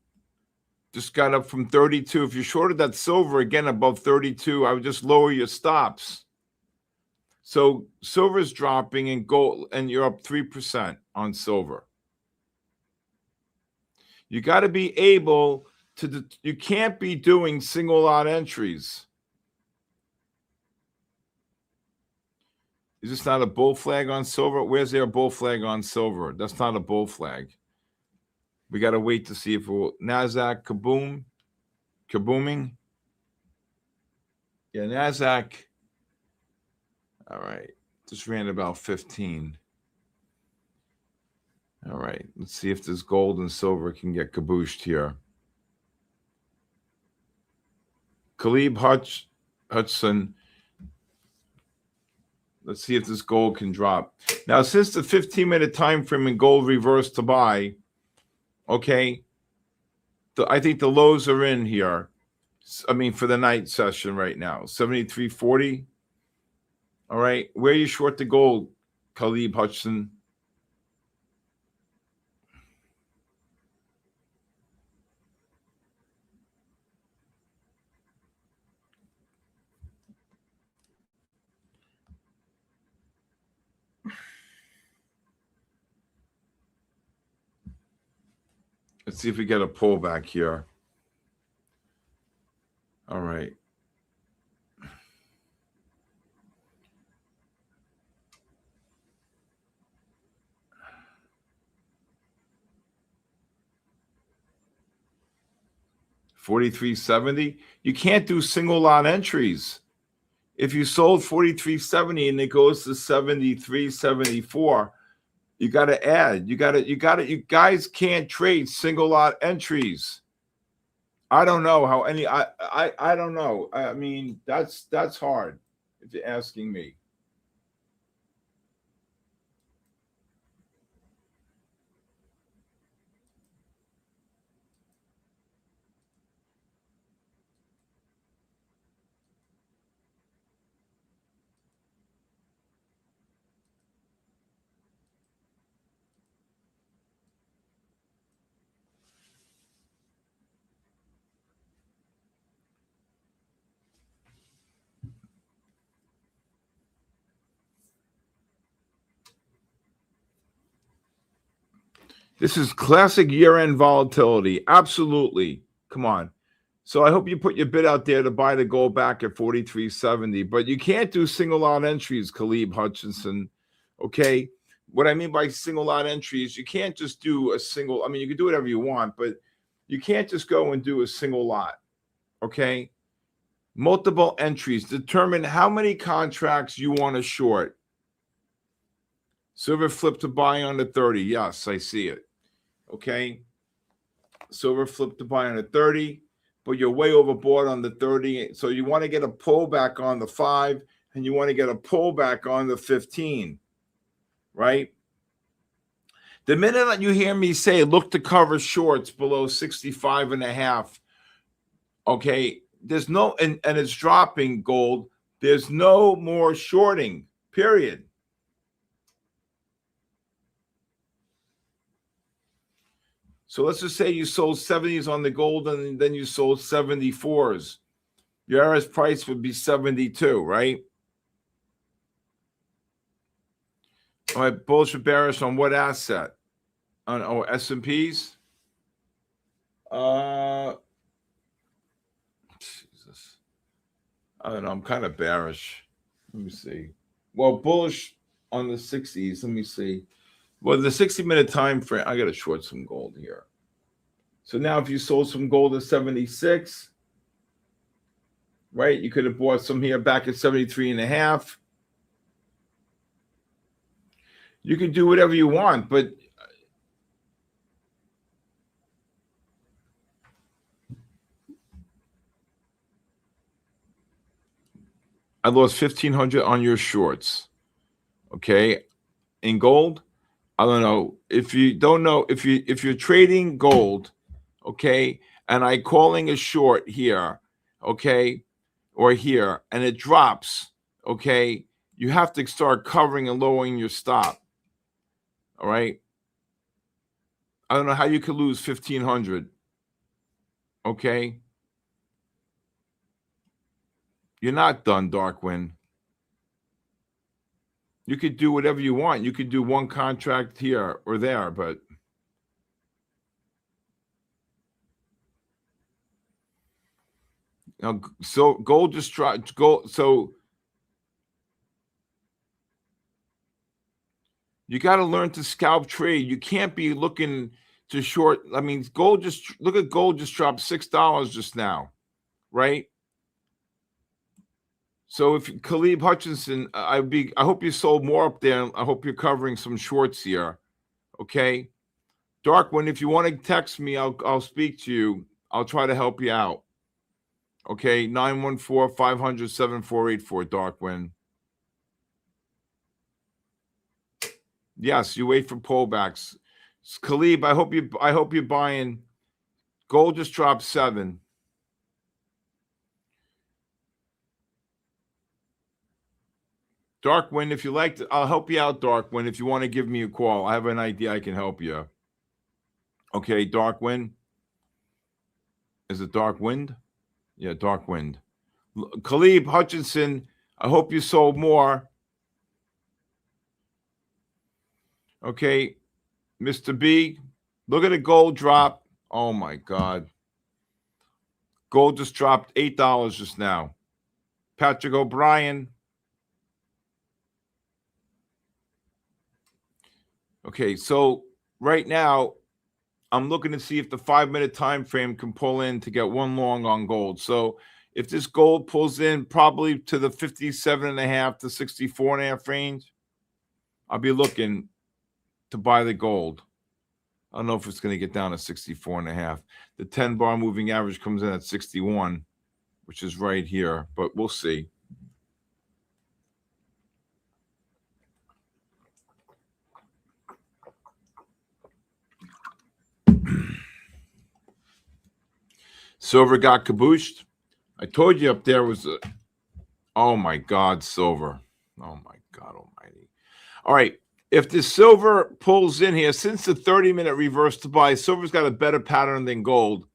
S2: just got up from 32. If you shorted that silver again above 32, I would just lower your stops. So silver's dropping and gold, and you're up 3% on silver. You got to be able to, you can't be doing single lot entries. Is this not a bull flag on silver? Where's there a bull flag on silver? That's not a bull flag. We got to wait to see if it will. NASDAQ kabooming. Yeah, NASDAQ. All right. Just ran about 15. All right. Let's see if this gold and silver can get cabooshed here. Hudson. Let's see if this gold can drop. Now, since the 15-minute time frame in gold reversed to buy, okay, I think the lows are in here. I mean, for the night session right now, 73.40. All right, where you short the gold, Khalib Hudson? Let's see if we get a pullback here. All right. $43.70. You can't do single lot entries. If you sold $43.70 and it goes to $73.74, you got to add. You guys can't trade single lot entries. I don't know how any. I don't know. I mean, that's hard if you're asking me. This is classic year-end volatility. Absolutely. Come on. So I hope you put your bid out there to buy the gold back at 43.70. But you can't do single lot entries, Khalib Hutchinson. Okay. What I mean by single lot entries, you can't just do a single. I mean, you can do whatever you want, but you can't just go and do a single lot. Okay. Multiple entries. Determine how many contracts you want to short. Silver flip to buy on the 30. Yes, I see it. Okay. Silver flip to buy on the 30, but you're way overboard on the 30. So you want to get a pullback on the 5, and you want to get a pullback on the 15, right? The minute that you hear me say, look to cover shorts below 65.5, okay, there's no, and it's dropping gold. There's no more shorting, period. So let's just say you sold 70s on the gold and then you sold 74s. Your average price would be 72, right? All right, bullish or bearish on what asset? On S&Ps? Jesus. I don't know. I'm kind of bearish. Let me see. Well, bullish on the 60s. Let me see. Well, the 60-minute time frame, I got to short some gold here. So now if you sold some gold at 76, right, you could have bought some here back at 73.5. You can do whatever you want, but I lost 1,500 on your shorts. Okay. In gold, I don't know. If you don't know, if you're trading gold, okay, and I calling a short here, okay, or here, and it drops, okay, you have to start covering and lowering your stop. All right. I don't know how you could lose 1,500. Okay. You're not done, Darkwing. You could do whatever you want. You could do one contract here or there, but now, so gold just dropped. Gold, so you got to learn to scalp trade. You can't be looking to short. I mean, gold just look at gold just dropped $6 just now, right? So if Khalib Hutchinson, I hope you sold more up there. I hope you're covering some shorts here. Okay. Darkwing, if you want to text me, I'll speak to you. I'll try to help you out. Okay, 914-500-7484, Darkwing. Yes, you wait for pullbacks. Khalib, I hope you're buying. Gold just dropped 7. Darkwing, if you like to, I'll help you out, Darkwing. If you want to give me a call, I have an idea I can help you. Okay, Darkwing. Is it Dark Wind? Yeah, Dark Wind. Khalib Hutchinson, I hope you sold more. Okay, Mr. B, look at the gold drop. Oh, my God. Gold just dropped $8 just now. Patrick O'Brien. Okay, so right now, I'm looking to see if the 5-minute time frame can pull in to get one long on gold. So if this gold pulls in probably to the 57.5 to 64.5 range, I'll be looking to buy the gold. I don't know if it's going to get down to 64.5. The 10-bar moving average comes in at 61, which is right here, but we'll see. Silver got cabooshed. I told you up there was a, oh my God, silver. Oh my God almighty. All right. If the silver pulls in here, since the 30-minute reverse to buy, silver's got a better pattern than gold.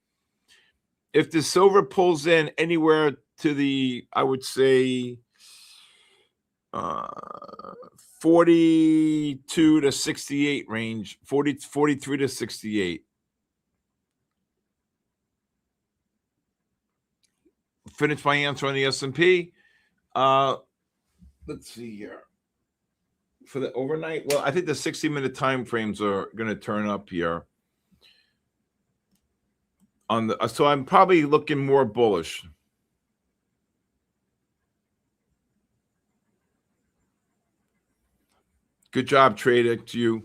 S2: If the silver pulls in anywhere to the, I would say, 42 to 68 range, 43 to 68. Finish my answer on the S&P. Let's see here. For the overnight, well, I think the 60-minute time frames are going to turn up here. So I'm probably looking more bullish. Good job, Trade Jitsu.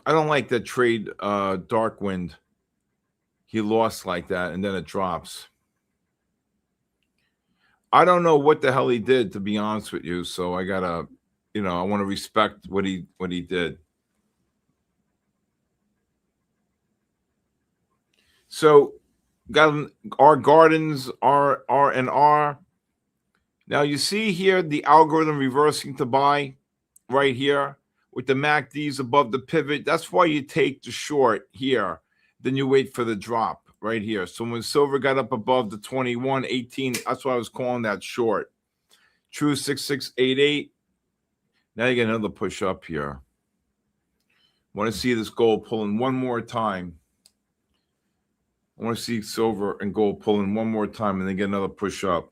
S2: I don't like that trade Dark Wind. He lost like that, and then it drops. I don't know what the hell he did, to be honest with you. So I gotta, I want to respect what he did. So got our gardens R. Now you see here the algorithm reversing to buy right here with the MACDs above the pivot. That's why you take the short here. Then you wait for the drop right here. So when silver got up above the 21.18, that's why I was calling that short. True 6688. Now you get another push up here. Want to see this gold pulling one more time. I want to see silver and gold pulling one more time and then get another push up.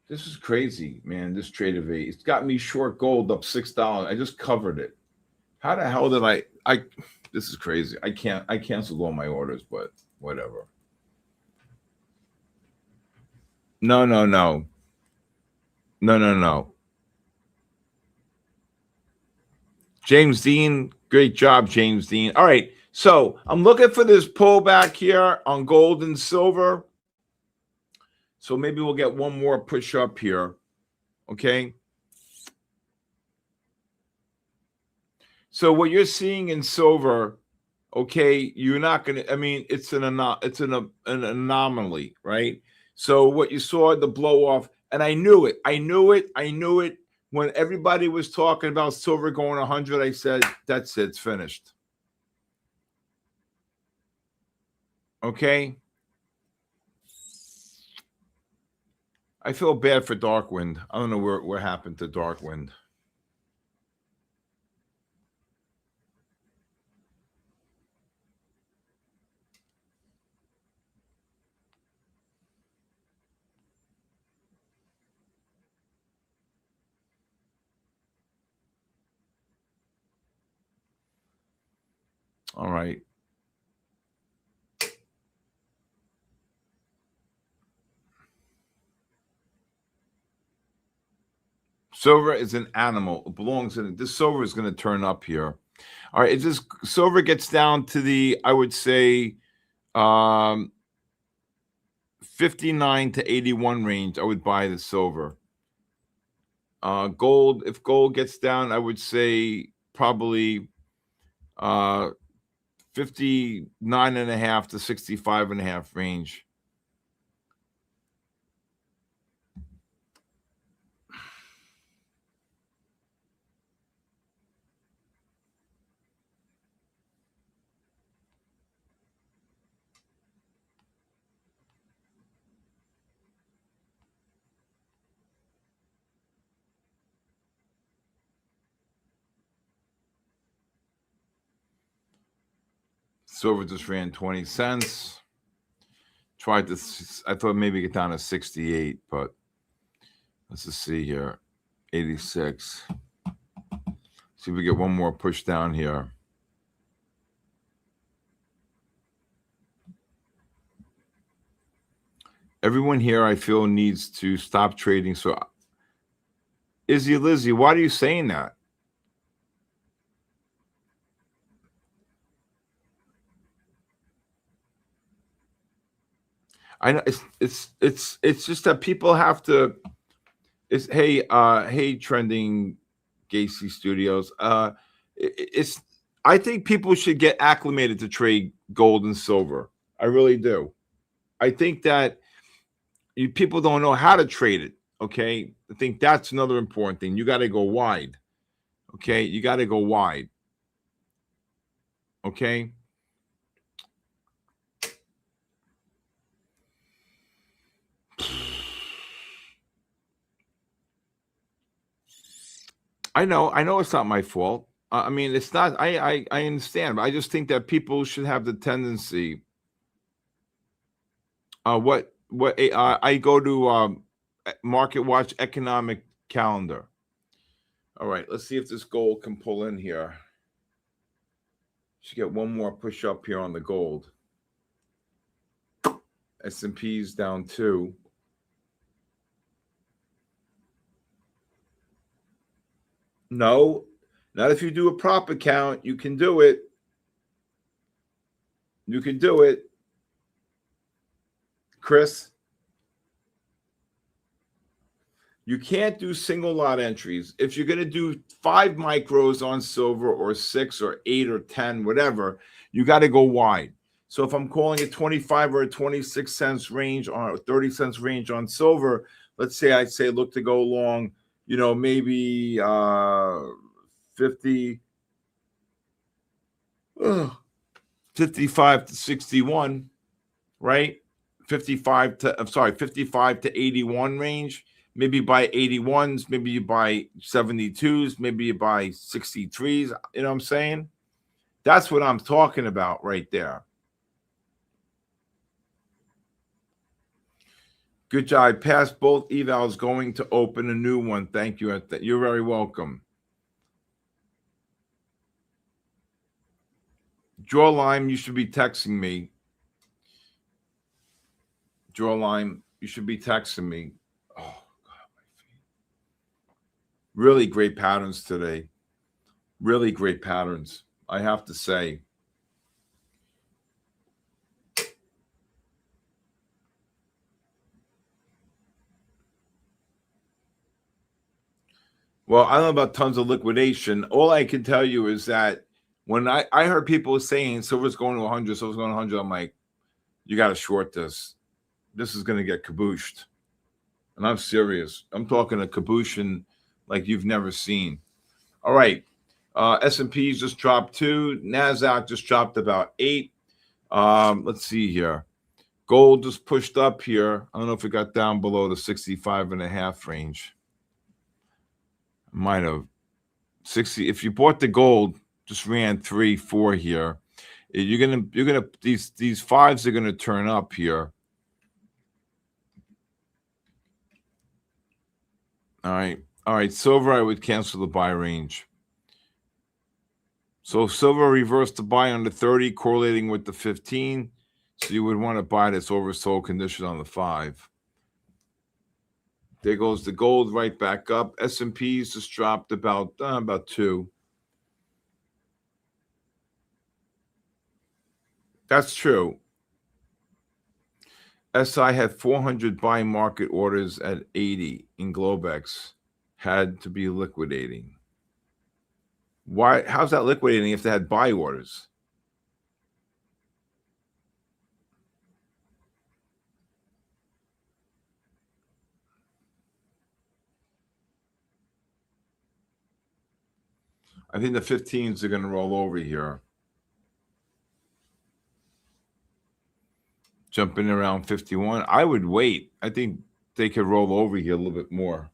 S2: This is crazy, man. This trade of eight. It's got me short gold up $6. I just covered it. How the hell did I this is crazy. I canceled all my orders, but whatever. No. James Dean, great job, James Dean. All right. So I'm looking for this pullback here on gold and silver. So maybe we'll get one more push up here. Okay. So what you're seeing in silver, okay, you're not going to, I mean, it's an anomaly, right? So what you saw, the blow off, and I knew it. When everybody was talking about silver going 100, I said, that's it, it's finished. Okay. I feel bad for Darkwind. I don't know what happened to Darkwind. All right. Silver is an animal. It belongs in it. This silver is going to turn up here. All right. If this silver gets down to the, I would say, 59 to 81 range, I would buy the silver. Gold, if gold gets down, I would say probably 59.5 to 65.5 range. Silver just ran 20 cents. Tried to, I thought maybe get down to 68, but let's just see here. 86. See if we get one more push down here. Everyone here, I feel, needs to stop trading. So, Izzy Lizzy, why are you saying that? I know it's just that people have to. Hey, trending Gacy Studios. I think people should get acclimated to trade gold and silver. I really do. I think that people don't know how to trade it. Okay. I think that's another important thing. You got to go wide. Okay. You got to go wide. Okay. I know it's not my fault. I mean, it's not. I understand, but I just think that people should have the tendency. I go to Market Watch economic calendar. All right, let's see if this gold can pull in here. Should get one more push up here on the gold. S&P's down 2. No, not if you do a prop account. You can do it. You can do it. Chris, you can't do single lot entries. If you're going to do 5 micros on silver or 6 or 8 or 10, whatever, you got to go wide. So if I'm calling it 25 or a 26 cents range or 30 cents range on silver, let's say I say look to go long, maybe 55 to 61, right? 55 to 81 range. Maybe buy 81s, maybe you buy 72s, maybe you buy 63s. You know what I'm saying? That's what I'm talking about right there. Good job. I passed both evals, going to open a new one. Thank you. You're very welcome. Draw Lime, you should be texting me. Draw Lime, you should be texting me. Oh, God, my feet. Really great patterns today. Really great patterns, I have to say. Well, I don't know about tons of liquidation. All I can tell you is that when I heard people saying silver's going to 100, silver's going to 100, I'm like, you got to short this. This is going to get cabooshed. And I'm serious. I'm talking a cabooshin like you've never seen. All right. S&P's just dropped 2. NASDAQ just dropped about 8. Let's see here. Gold just pushed up here. I don't know if it got down below the 65.5 range. Might have. 60. If you bought the gold, just ran 3, 4 here. You're gonna these fives are gonna turn up here. All right. Silver, I would cancel the buy range. So silver reversed the buy on the 30, correlating with the 15. So you would want to buy this oversold condition on the 5. There goes the gold right back up. S&P's just dropped about 2. That's true. SI had 400 buy market orders at 80 in Globex. Had to be liquidating. Why? How's that liquidating if they had buy orders? I think the 15s are going to roll over here. Jumping around 51. I would wait. I think they could roll over here a little bit more.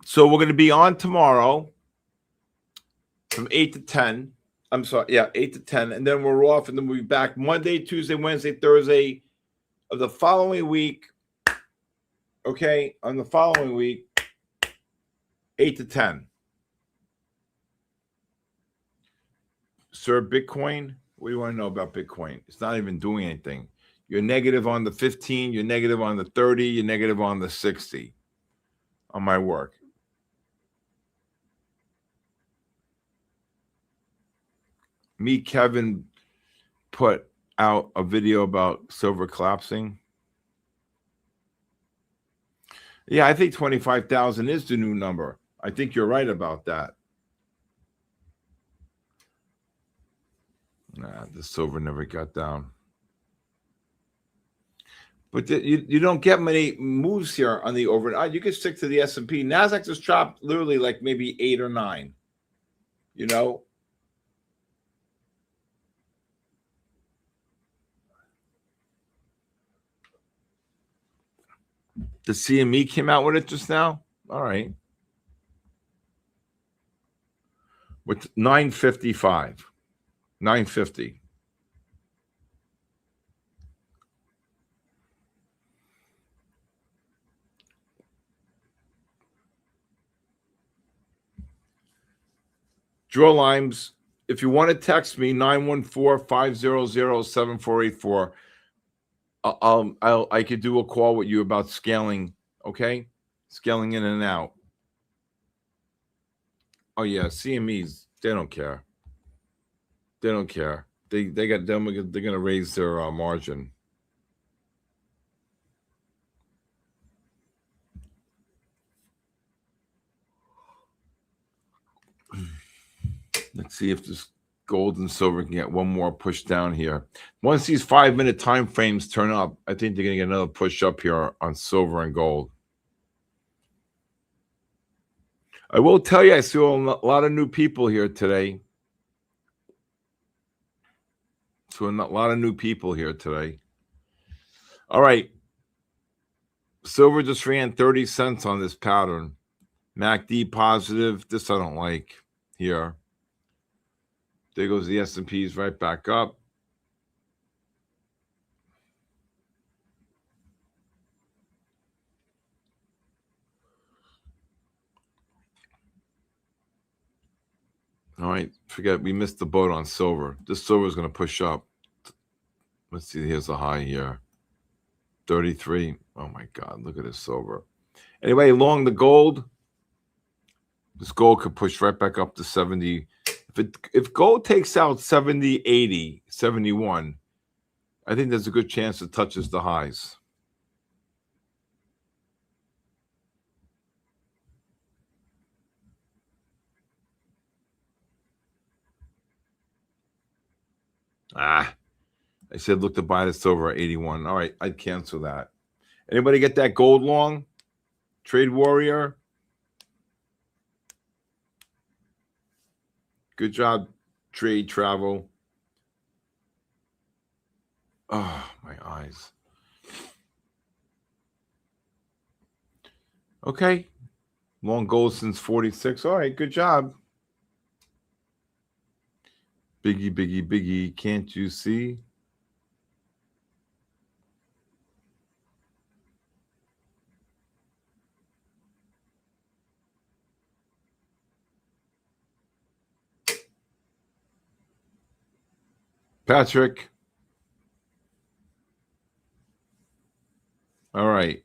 S2: So we're going to be on tomorrow from 8 to 10. I'm sorry. Yeah, 8 to 10. And then we're off, and then we'll be back Monday, Tuesday, Wednesday, Thursday of the following week. Okay, on the following week, 8 to 10. Sir, Bitcoin, what do you want to know about Bitcoin? It's not even doing anything. You're negative on the 15, you're negative on the 30, you're negative on the 60 on my work. Me, Kevin, put out a video about silver collapsing. Yeah, I think 25,000 is the new number. I think you're right about that. Nah, the silver never got down. But you don't get many moves here on the overnight. You can stick to the S&P. Nasdaq just dropped literally like maybe 8 or 9. You know? The CME came out with it just now. All right. With 955. 950. Draw lines. If you want to text me, 914-500-7484. I could do a call with you about scaling, okay? Scaling in and out. Oh yeah, CMEs, they don't care. They don't care. They're gonna raise their margin. Let's see if this gold and silver can get one more push down here. Once these 5-minute time frames turn up, I think they're gonna get another push up here on silver and gold. I will tell you, I saw a lot of new people here today. So a lot of new people here today. All right. Silver just ran 30 cents on this pattern. MACD positive. This I don't like here. There goes the S&Ps right back up. All right. Forget we missed the boat on silver. This silver is going to push up. Let's see. Here's the high here. 33. Oh my God. Look at this silver. Anyway, along the gold, this gold could push right back up to 70. If gold takes out 70, 80, 71, I think there's a good chance it touches the highs. I said look to buy the silver at 81. All right, I'd cancel that. Anybody get that gold long? Trade Warrior? Good job, Trade Travel. Oh, my eyes. Okay. Long gold since 46. All right, good job. Biggie, biggie, biggie. Can't you see? Patrick. All right.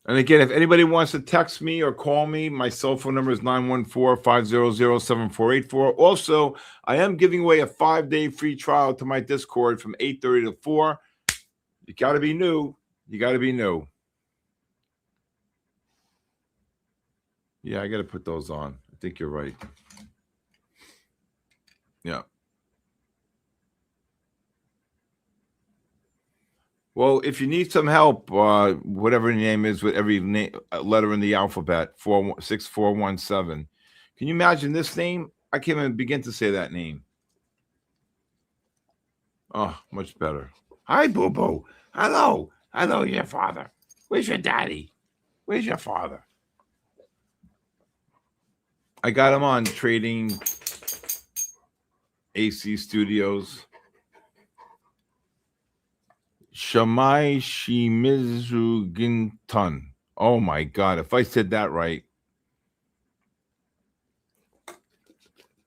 S2: And again, if anybody wants to text me or call me, my cell phone number is 914-500-7484. Also, I am giving away a 5-day free trial to my Discord from 8:30 to 4. You got to be new. You got to be new. Yeah, I got to put those on. I think you're right. Yeah. Well, if you need some help, whatever your name is with every letter in the alphabet, 6417. Can you imagine this name? I can't even begin to say that name. Oh, much better. Hi, boo-boo. Hello. Hello, your father. Where's your daddy? Where's your father? I got him on Trading AC Studios. Shamai Shimizu Ginton. Oh my God. If I said that right.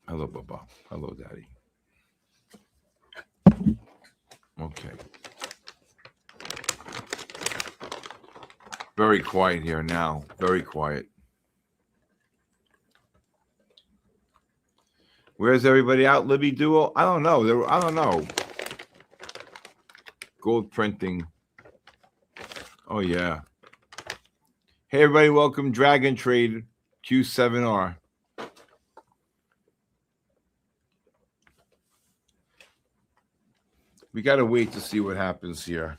S2: Hello, Baba. Hello, Daddy. Okay. Very quiet here now. Very quiet. Where's everybody out? Libby Duo? I don't know. I don't know. Gold printing. Oh, yeah. Hey, everybody, welcome Dragon Trade Q7R. We got to wait to see what happens here.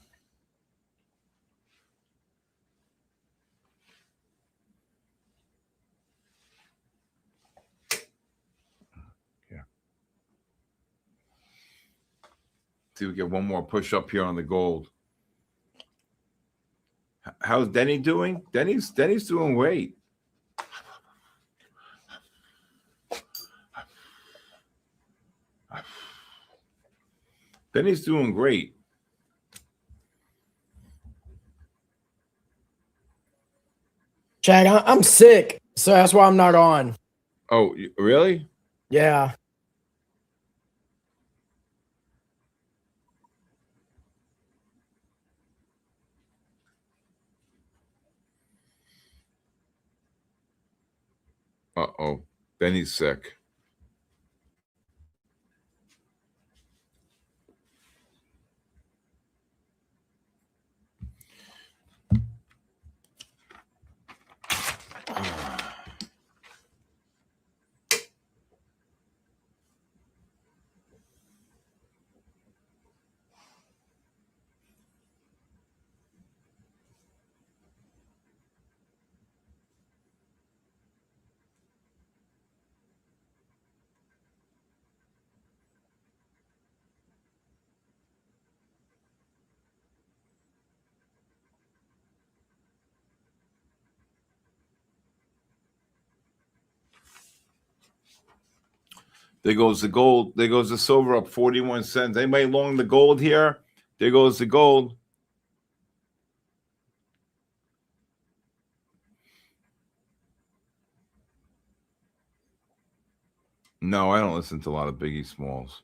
S2: Yeah. See if we get one more push up here on the gold. How's Denny doing? Denny's doing great. Denny's doing great.
S3: Chad, I'm sick, so that's why I'm not on.
S2: Oh, really?
S3: Yeah.
S2: Uh-oh. Denny's sick. There goes the gold. There goes the silver up 41 cents. Anybody long the gold here? There goes the gold. No, I don't listen to a lot of Biggie Smalls.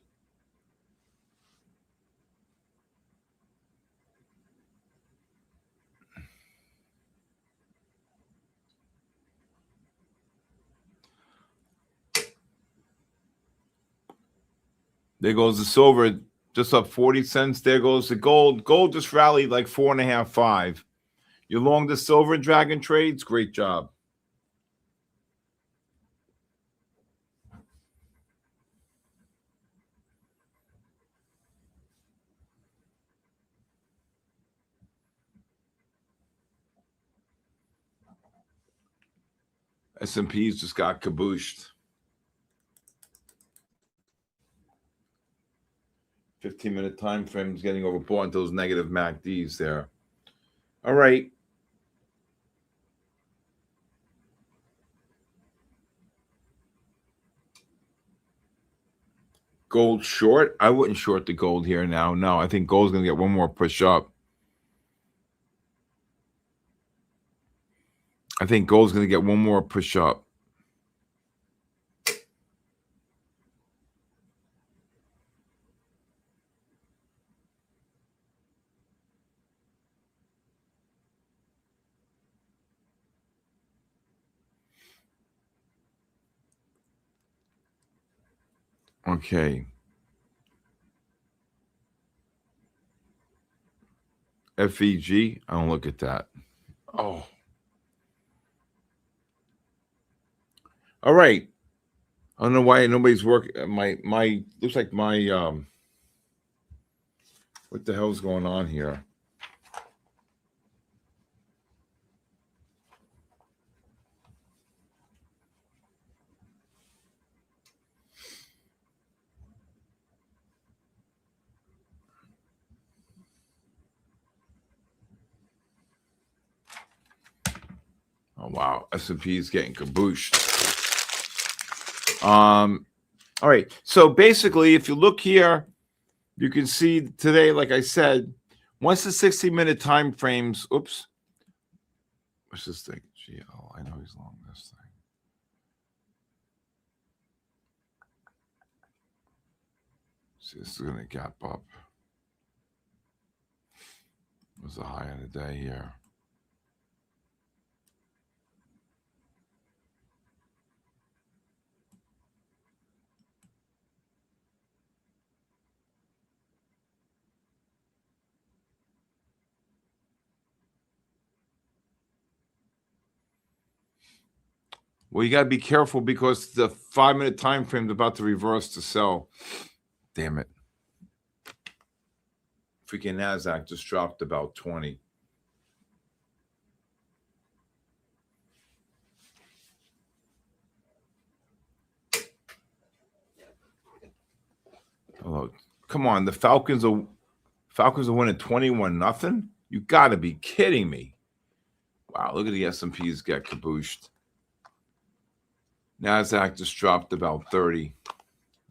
S2: There goes the silver, just up 40 cents. There goes the gold. Gold just rallied like 4.5, 5. You long the silver Dragon trades? Great job. S&Ps just got kabooshed. 15-minute time frame is getting overbought into those negative MACDs there. All right. Gold short? I wouldn't short the gold here now. No, I think gold's going to get one more push up. I think gold's going to get one more push up. Okay. FEG, I don't look at that. Oh. All right. I don't know why nobody's working. My looks like my what the hell's going on here? Oh wow, S&P is getting kabooshed. All right. So basically, if you look here, you can see today, like I said, once the 60-minute time frames, oops. What's this thing? GL. I know he's long this thing. See, this is gonna gap up. What's the high of the day here? Well, you got to be careful because the 5-minute time frame is about to reverse to sell. Damn it. Freaking NASDAQ just dropped about 20. Oh, come on. The Falcons are winning 21-0. You got to be kidding me. Wow, look at the S&Ps get kabooshed. NASDAQ just dropped about 30.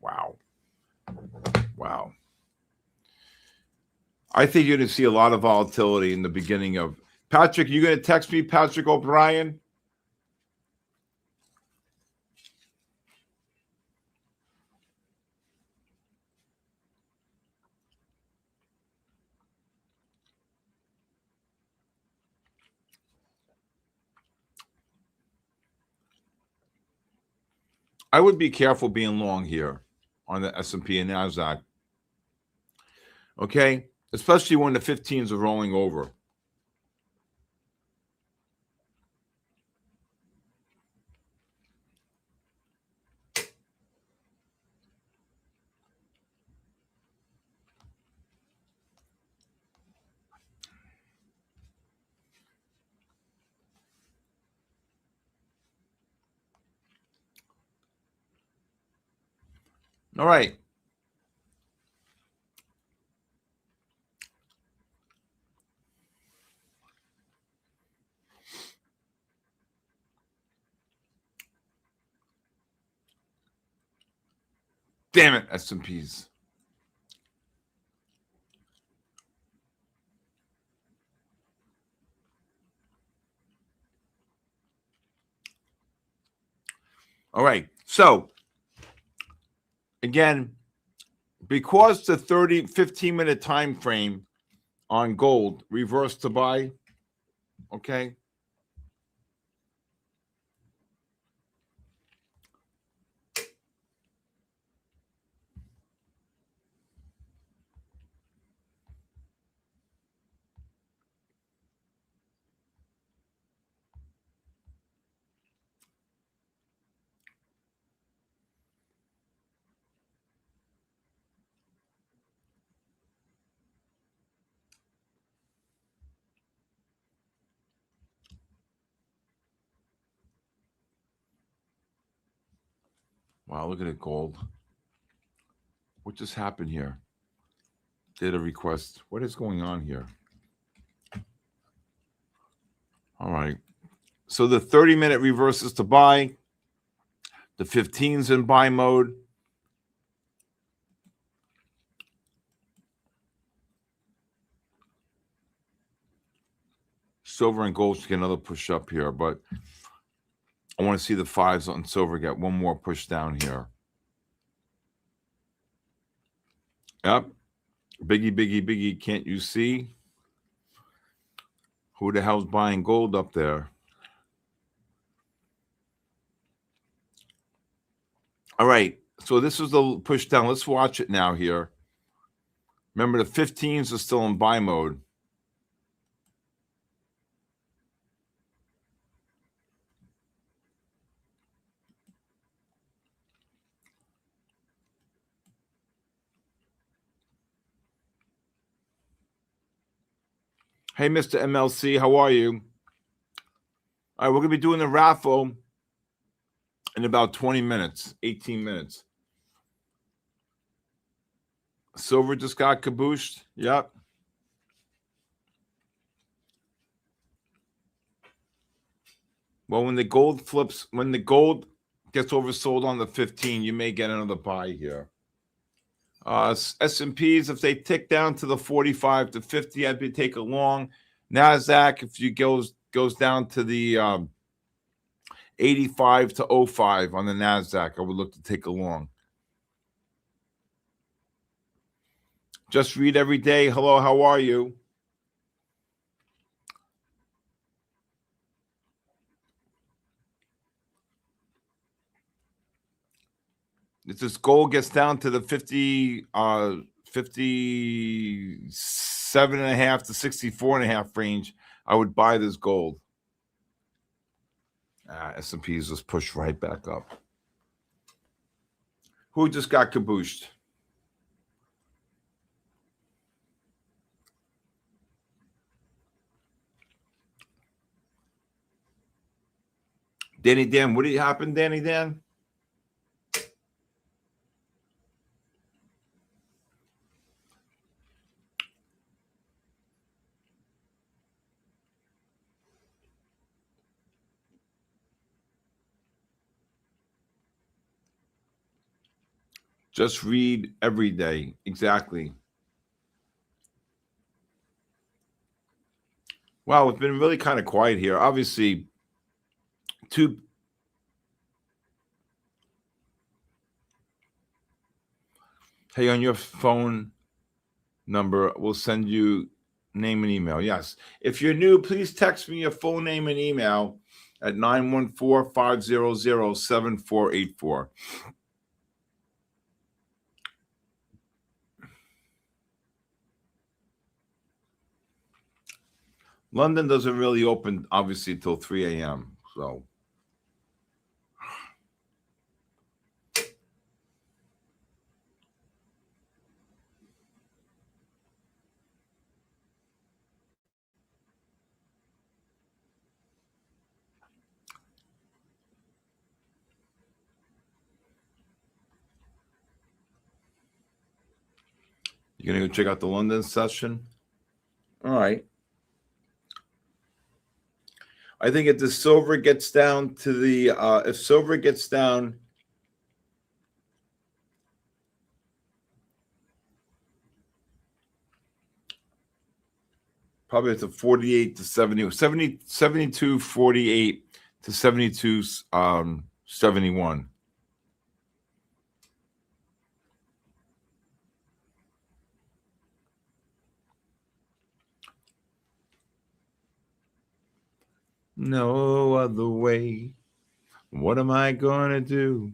S2: Wow. Wow. I think you're going to see a lot of volatility in the beginning of... Patrick, you going to text me, Patrick O'Brien? I would be careful being long here on the S&P and NASDAQ. Okay? Especially when the 15s are rolling over. All right. Damn it, S&Ps. All right. So, again, because the 15-minute time frame on gold reversed to buy, okay? Wow, look at it, gold. What just happened here? Data request. What is going on here? All right. So the 30-minute reverses to buy. The 15's in buy mode. Silver and gold should get another push up here, but I want to see the 5s on silver get one more push down here. Yep. Biggie, biggie, biggie. Can't you see? Who the hell's buying gold up there? All right. So this is the push down. Let's watch it now here. Remember, the 15s are still in buy mode. Hey, Mr. MLC, how are you? All right, we're going to be doing the raffle in about 20 minutes, 18 minutes. Silver just got kabooshed. Yep. Well, when the gold flips, when the gold gets oversold on the 15, you may get another buy here. S&Ps, if they tick down to the 45 to 50, I'd be take a long. NASDAQ, if you goes down to the 85 to 05 on the NASDAQ, I would look to take a long. Just read every day. Hello, how are you? If this gold gets down to the 57.5 to 64.5 range, I would buy this gold. S&P's just pushed right back up. Who just got cabooshed? Danny Dan, what did happen, Danny Dan? Just read every day. Exactly. Wow, it's been really kind of quiet here. Obviously, hey, on your phone number, we'll send you name and email. Yes. If you're new, please text me your full name and email at 914-500-7484. London doesn't really open, obviously, till 3 a.m. So you're going to go check out the London session? All right. I think if the silver gets down to the, if silver gets down, probably at the 48 to 72, 48 to 72, 71. No other way. What am I going to do?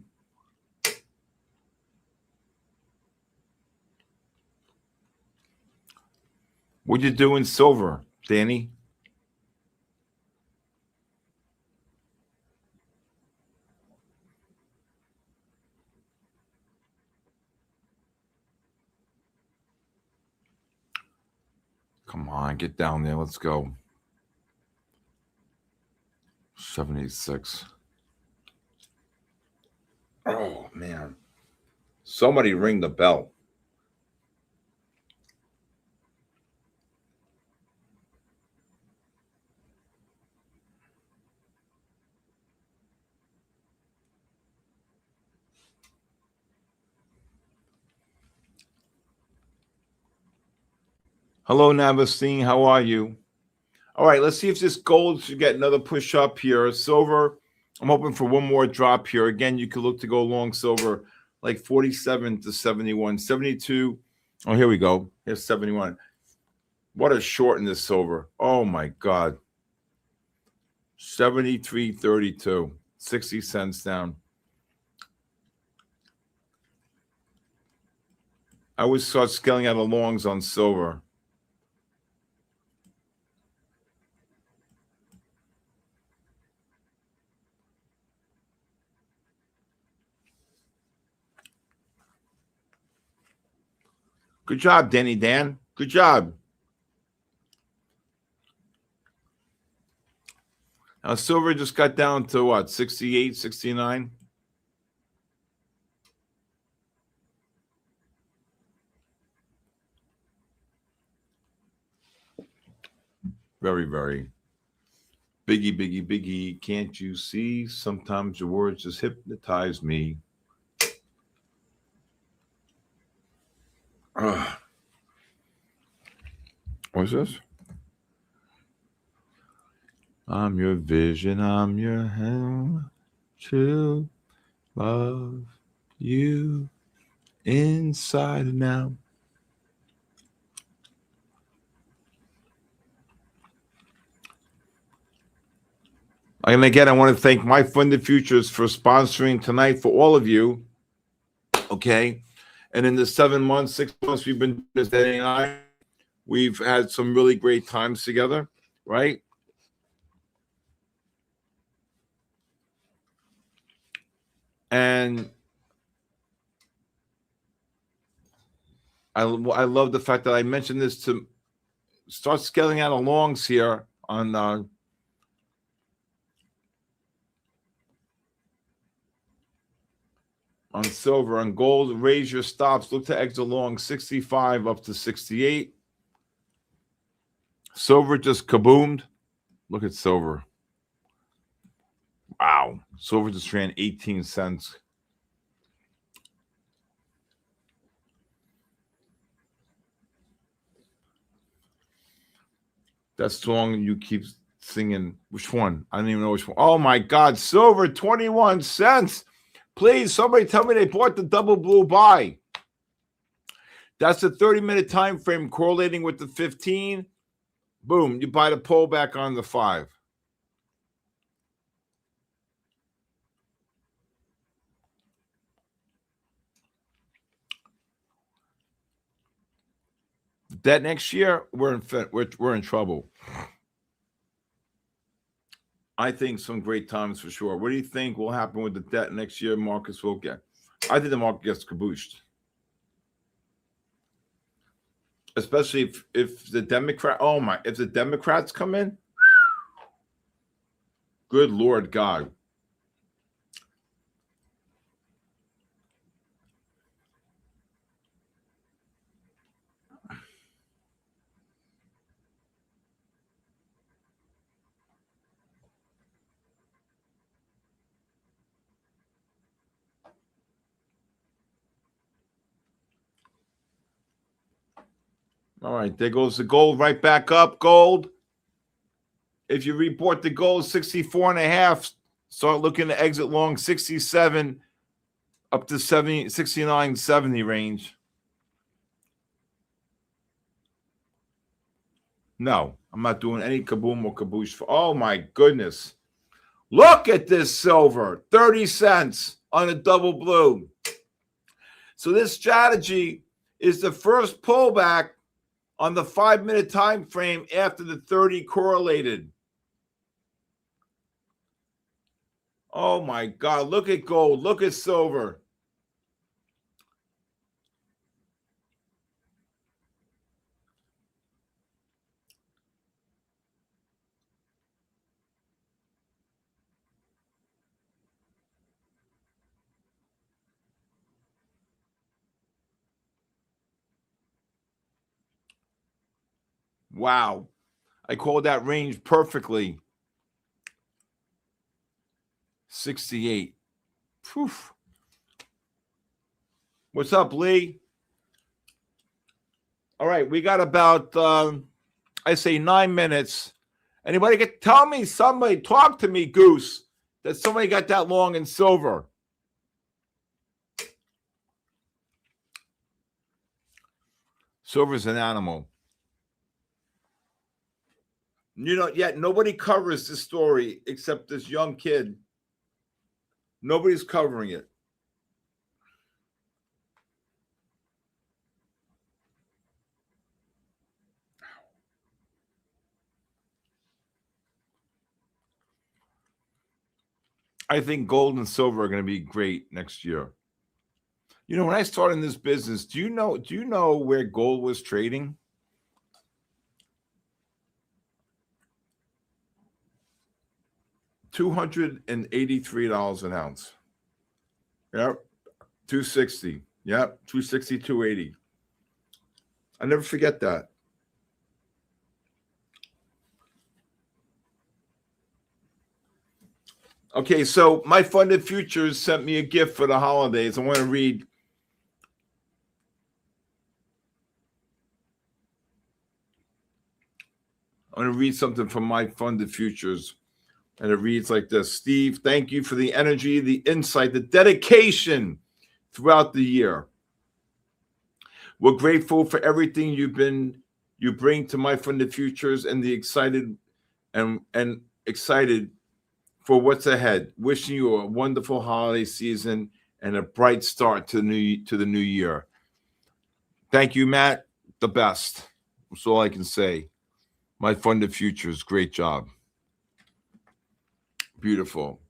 S2: What you do in silver, Danny? Come on, get down there. Let's go. 76. Oh, man. Somebody ring the bell. Hello, Navastine. How are you? All right, let's see if this gold should get another push up here. Silver, I'm hoping for one more drop here. Again, you could look to go long silver, like 47 to 71, 72. Oh, here we go. Here's 71. What a short in this silver. Oh, my God. 73.32, 60 cents down. I would start scaling out of longs on silver. Good job, Danny Dan. Good job. Now, silver just got down to what, 68, 69? Very, very. Biggie, biggie, biggie. Can't you see? Sometimes your words just hypnotize me. What's this? I'm your vision. I'm your hand to love you inside and out. And again, I want to thank MyFundedFutures for sponsoring tonight for all of you. Okay. And in the 6 months we've been doing this, Danny and I, we've had some really great times together, right? And I love the fact that I mentioned this to start scaling out of longs here on silver and gold. Raise your stops. Look to exit long 65 up to 68. Silver just kaboomed. Look at silver. Wow. Silver just ran 18 cents. That song you keep singing. Which one? I don't even know which one. Oh my God. Silver, 21 cents. Please, somebody tell me they bought the double blue buy. That's a 30-minute time frame correlating with the 15. Boom. You buy the pullback on the 5. That next year, we're in trouble. I think some great times for sure. What do you think will happen with the debt next year? Markets will get. I think the market gets kabooshed, especially if the if the Democrats come in. Good Lord God. All right, there goes the gold right back up. Gold. If you report the gold 64.5, start looking to exit long 67 up to 70, 69, 70 range. No, I'm not doing any kaboom or kaboosh. Oh my goodness. Look at this silver, 30 cents on a double blue. So this strategy is the first pullback on the 5-minute time frame after the 30 correlated. Oh my God, look at gold, look at silver. Wow. I called that range perfectly. 68. Whew. What's up, Lee? All right, we got about, I say 9 minutes. Anybody tell me, somebody, talk to me, Goose, that somebody got that long in silver. Silver's an animal. You know, yet nobody covers this story except this young kid. Nobody's covering it. I think gold and silver are going to be great next year. You know, when I started in this business, do you know where gold was trading? $283 an ounce. Yep. 260. Yep. 260, 280. I never forget that. Okay, so MyFundedFutures sent me a gift for the holidays. I want to read. Something from MyFundedFutures. And it reads like this. Steve, thank you for the energy, the insight, the dedication throughout the year. We're grateful for everything you bring to MyFundedFutures and the excited for what's ahead. Wishing you a wonderful holiday season and a bright start to the new year. Thank you, Matt. The best. That's all I can say. MyFundedFutures, great job. Beautiful.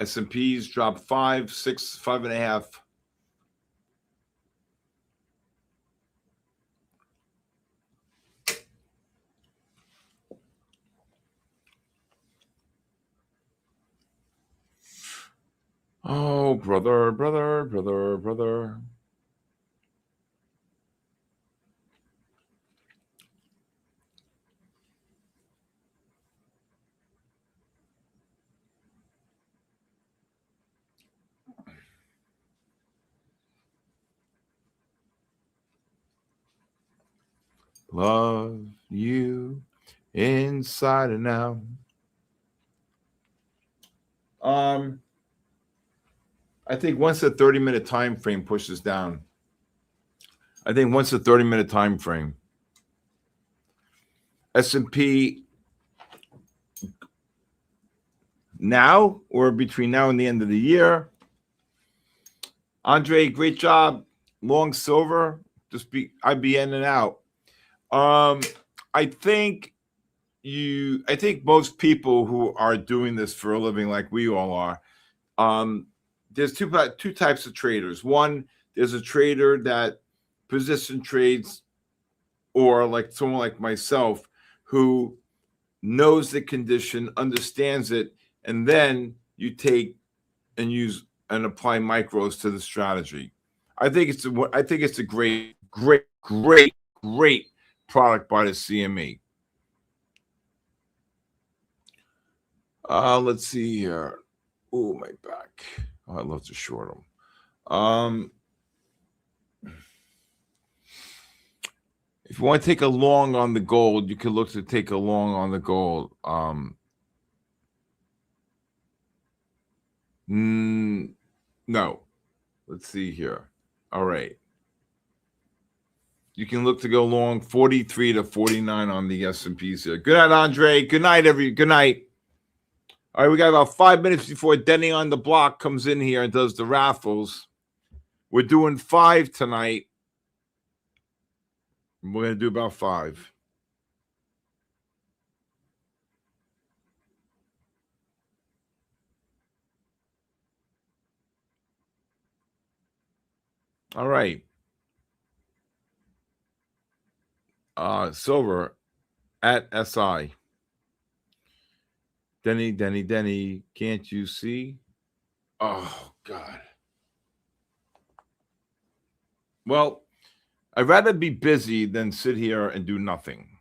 S2: S&Ps dropped 5, 6, 5.5. Oh, brother. Love you inside and out. I think once the 30-minute time frame pushes down, S&P now or between now and the end of the year. Andre, great job. Long silver, I'd be in and out. I think most people who are doing this for a living, like we all are, there's two types of traders. One, there's a trader that position trades, or like someone like myself who knows the condition, understands it, and then you take and use and apply micros to the strategy. I think it's a great product by the CME. Let's see here. Oh, my back. Oh, I'd love to short them. If you want to take a long on the gold, you can look to take a long on the gold. No. Let's see here. All right. You can look to go long 43 to 49 on the S&Ps here. Good night, Andre. Good night, good night. All right, we got about 5 minutes before Denny on the block comes in here and does the raffles. We're doing 5 tonight. We're going to do about 5. All right. Silver at SI. Denny, can't you see? Oh, God. Well, I'd rather be busy than sit here and do nothing.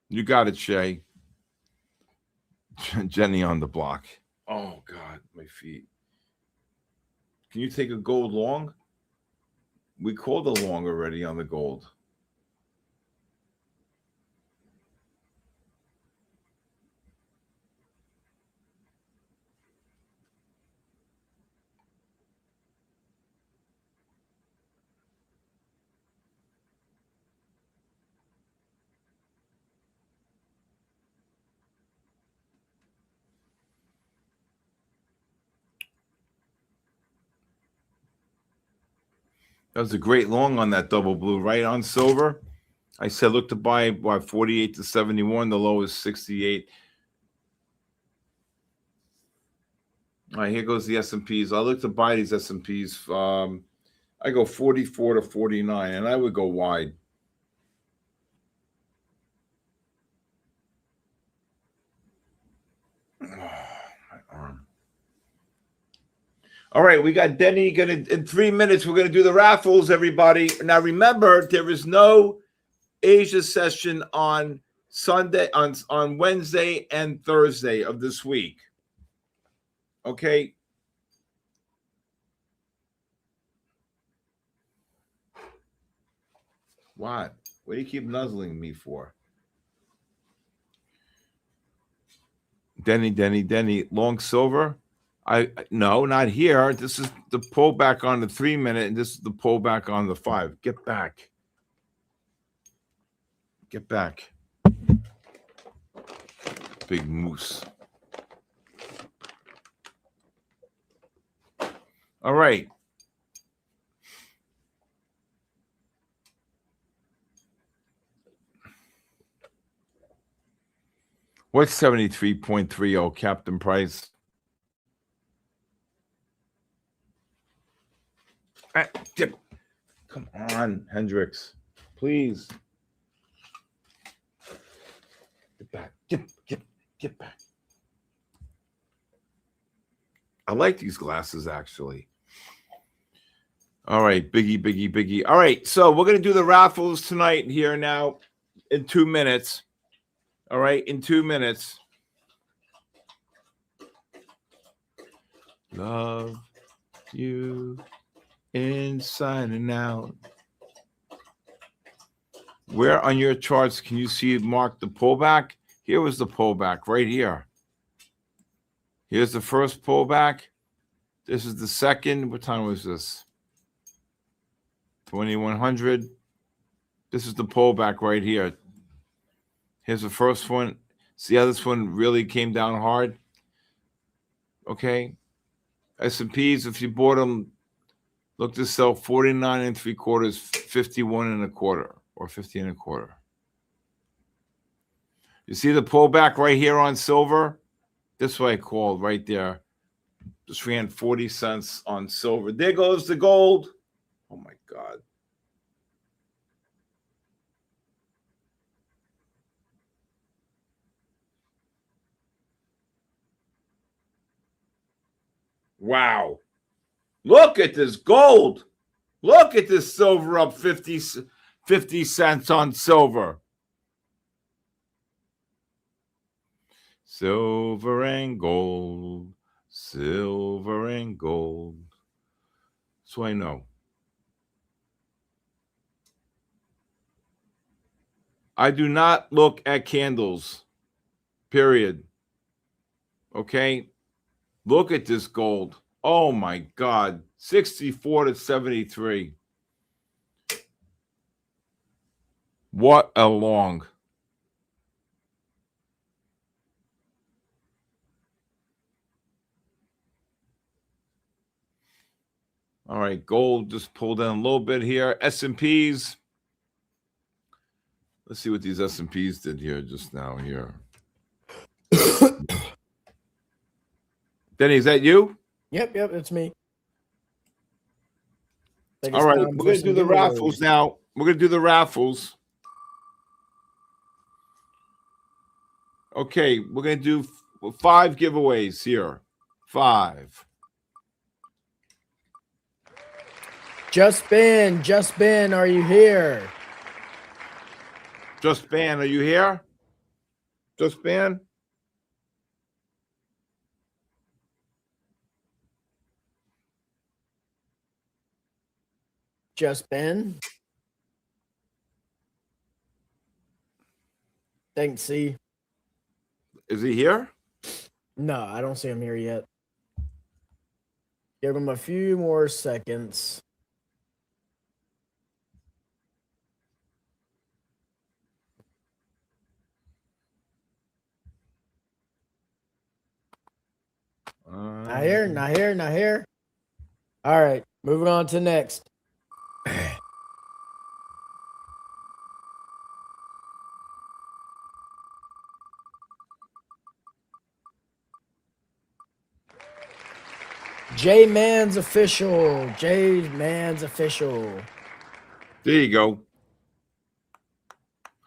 S2: You got it, Shay. Jenny on the block. Oh, God, my feet. Can you take a gold long? We called a long already on the gold. That was a great long on that double blue, right on silver. I said look to buy 48 to 71. The low is 68. All right, here goes the S&Ps. I look to buy these S&Ps. I go 44 to 49, and I would go wide. Oh, my arm. All right, we got Denny in 3 minutes. We're gonna do the raffles, everybody. Now remember, there is no Asia session on Sunday, on Wednesday and Thursday of this week. Okay. What? What do you keep nuzzling me for? Denny, long silver. No, not here. This is the pullback on the 3 minute, and this is the pullback on the 5. Get back. Get back. Big moose. All right. What's 73.30, Captain Price? Come on, Hendricks. Please. Get back. Get back. I like these glasses, actually. All right, biggie. All right, so we're going to do the raffles tonight here now in 2 minutes. All right, in 2 minutes. Love you inside and out. Where on your charts can you see mark the pullback? Here was the pullback right here. Here's the first pullback. This is the second. What time was this? 2100. This is the pullback right here. Here's the first one. See how this one really came down hard? Okay. S&Ps, if you bought them, look to sell 49 3/4, 51 1/4, or 50 1/4. You see the pullback right here on silver? This way I called right there. Just ran 40 cents on silver. There goes the gold. Oh my God. Wow. Look at this gold. Look at this silver up 50 cents on silver. Silver and gold. Silver and gold. So I know. I do not look at candles. Period. Okay? Look at this gold. Oh my God. 64 to 73. What a long. All right, gold just pulled down a little bit here. S&Ps. Let's see what these S&Ps did here just now here. Denny, is that you?
S3: Yep, it's me.
S2: All right, we're going to do the raffles now. We're going to do the raffles. Okay, we're going to do 5 giveaways here. 5.
S3: Just Ben, are you here?
S2: Just Ben, are you here? Just Ben?
S3: Just Ben? Thanks, C.
S2: Is he here?
S3: No, I don't see him here yet. Give him a few more seconds. Not here. All right, moving on to next. J-Man's official. J-Man's official.
S2: There you go.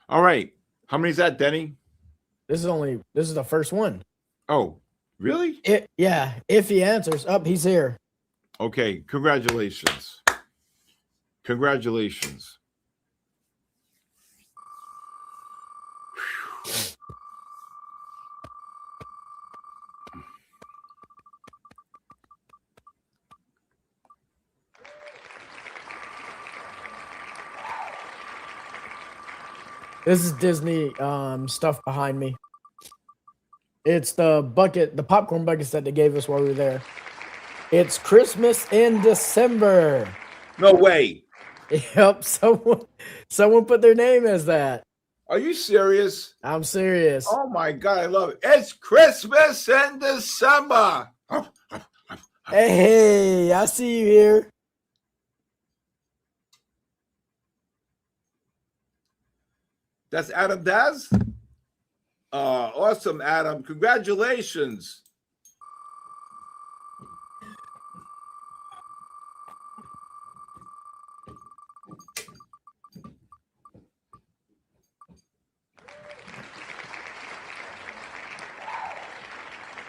S2: All right. How many is that, Denny?
S3: This is the first one.
S2: Oh, really?
S3: Yeah, if he answers. He's here.
S2: Okay, congratulations. Congratulations.
S3: This is Disney stuff behind me. It's the popcorn buckets that they gave us while we were there. It's Christmas in December.
S2: No way.
S3: Yep, someone put their name as that.
S2: Are you serious?
S3: I'm serious.
S2: Oh my God, I love it. It's Christmas in December.
S3: Hey, I see you here.
S2: That's Adam Daz? Awesome, Adam. Congratulations.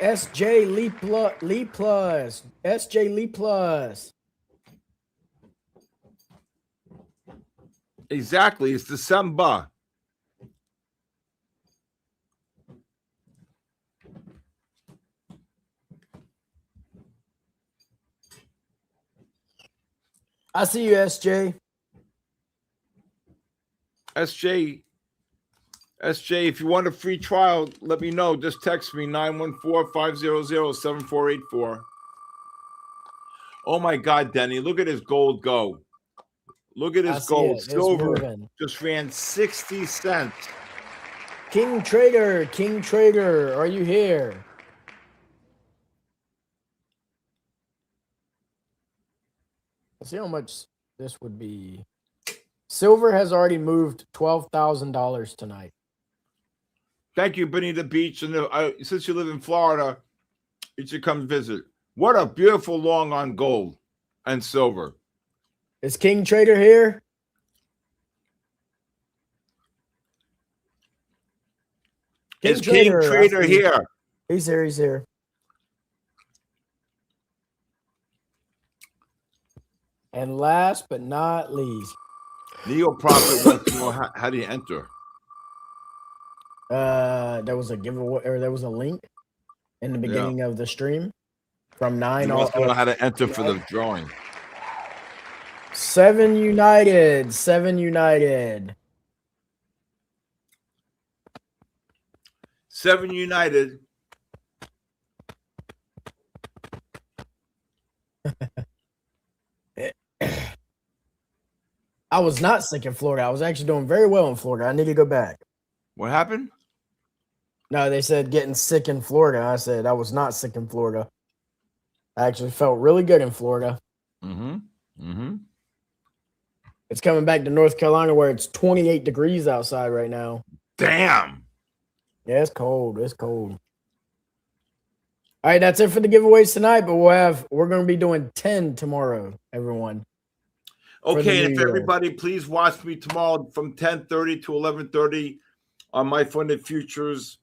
S3: SJ Lee Plus. SJ Lee Plus.
S2: Exactly. It's December.
S3: I see you, SJ.
S2: SJ, if you want a free trial, let me know. Just text me 914-500-7484. Oh my God, Denny, look at his gold go. Look at his gold. Silver just ran 60 cents.
S3: King Trader, are you here? Let's see how much this would be. Silver has already moved $12,000 tonight.
S2: Thank you, Bonita Beach. And since you live in Florida, you should come visit. What a beautiful long on gold and silver.
S3: Is King Trader here?
S2: Is King Trader here?
S3: He's here. He's here. And last but not least,
S2: Neo Profit wants to know how do you enter?
S3: There was a giveaway, or there was a link in the beginning of the stream from 9.
S2: He wants to know how to enter for the drawing.
S3: 7 United. 7 United.
S2: 7 United.
S3: I was not sick in Florida. I was actually doing very well in Florida. I need to go back.
S2: What happened?
S3: No, they said getting sick in Florida. I said I was not sick in Florida. I actually felt really good in Florida. It's coming back to North Carolina where it's 28 degrees outside right now.
S2: Damn.
S3: Yeah, it's cold. It's cold. All right, that's it for the giveaways tonight, but we're going to be doing 10 tomorrow, everyone.
S2: Okay, and if everybody please watch me tomorrow from 10:30 to 11:30 on MyFundedFutures,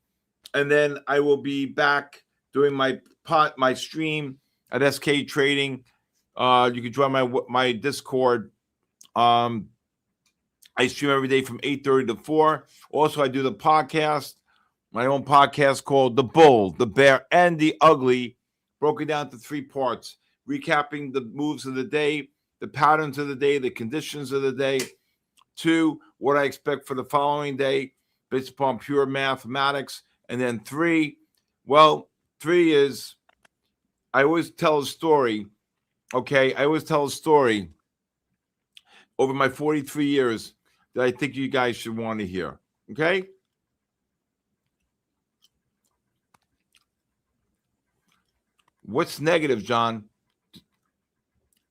S2: and then I will be back doing my stream at SK Trading. You can join my Discord. I stream every day from 8:30 to 4. Also, I do the podcast, my own podcast called The Bull, the Bear, and the Ugly, broken down to 3 parts, recapping the moves of the day, the patterns of the day, the conditions of the day. 2, what I expect for the following day based upon pure mathematics. And then 3, well, 3 is I always tell a story. Okay, I always tell a story over my 43 years that I think you guys should want to hear. Okay? What's negative, John,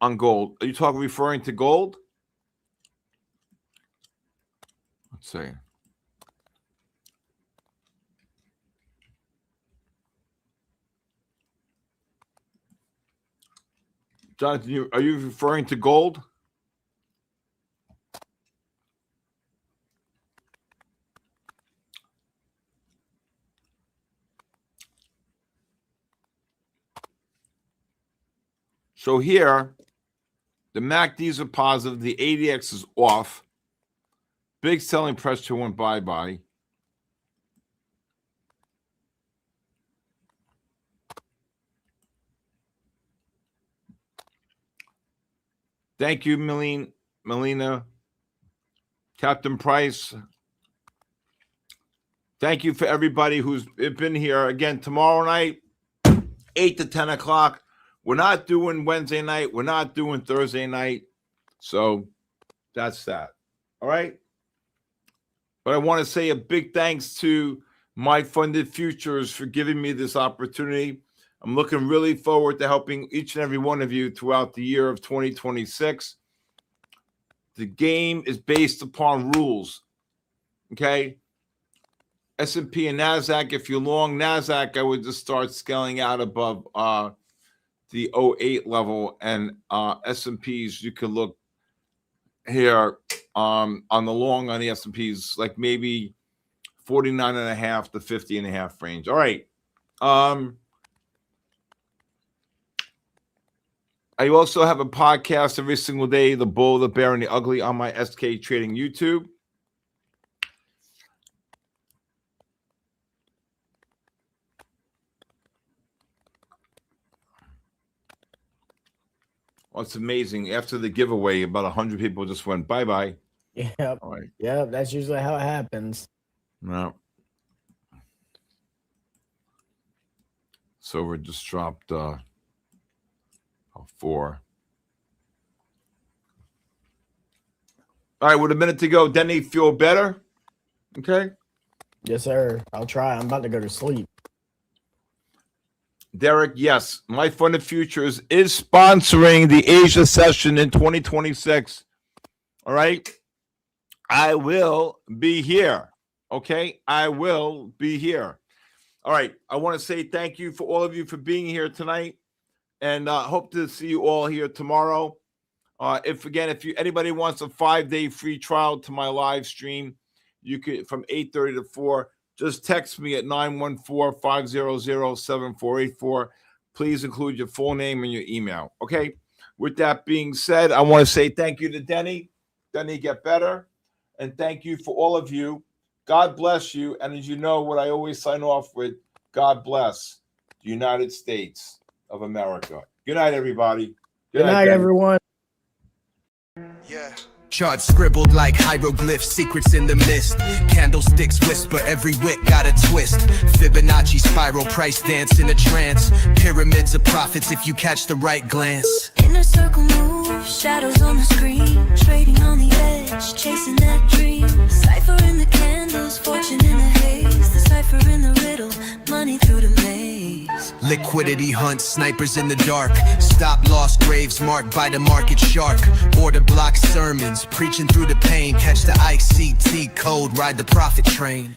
S2: on gold? Are you referring to gold? Let's see. Jonathan, are you referring to gold? So here, the MACDs are positive. The ADX is off. Big selling pressure went bye-bye. Thank you, Melina. Captain Price. Thank you for everybody who's been here. Again, tomorrow night, 8 to 10 o'clock. We're not doing Wednesday night. We're not doing Thursday night. So that's that. All right? But I want to say a big thanks to MyFundedFutures for giving me this opportunity. I'm looking really forward to helping each and every one of you throughout the year of 2026. The game is based upon rules. Okay? S&P and NASDAQ. If you're long NASDAQ, I would just start scaling out above the 08 level, and S&Ps, you could look here on the long on the S&Ps, like maybe 49.5 to 50.5 range. All right. I also have a podcast every single day, The Bull, the Bear, and the Ugly, on my SK Trading YouTube. Well, it's amazing. After the giveaway, about 100 people just went bye-bye.
S3: Yep.
S2: All right.
S3: Yep. That's usually how it happens.
S2: No. So we just dropped 4. All right, with a minute to go. Denny, feel better? Okay.
S3: Yes, sir. I'll try. I'm about to go to sleep.
S2: Derek, yes. MyFundedFutures is sponsoring the Asia session in 2026. All right. I will be here. Okay. I will be here. All right. I want to say thank you for all of you for being here tonight, and hope to see you all here tomorrow. If anybody wants a 5-day free trial to my live stream, you could, from 8:30 to 4, just text me at 914-500-7484. Please include your full name and your email. Okay. With that being said, I want to say thank you to Denny. Denny, get better. And thank you for all of you. God bless you. And as you know, what I always sign off with, God bless the United States of America. Good night, everybody.
S3: Good night, everyone.
S4: Yeah. Charts scribbled like hieroglyphs, secrets in the mist. Candlesticks whisper, every wick got a twist. Fibonacci spiral, price dance in a trance. Pyramids of profits if you catch the right glance.
S1: Inner circle move, shadows on the screen. Trading on the edge, chasing that dream. Cipher in the candles, fortune in the haze. The cipher in the riddle, money through the maze.
S4: Liquidity hunt, snipers in the dark. Stop lost graves marked by the market shark. Order block sermons, preaching through the pain. Catch the ICT code, ride the profit train.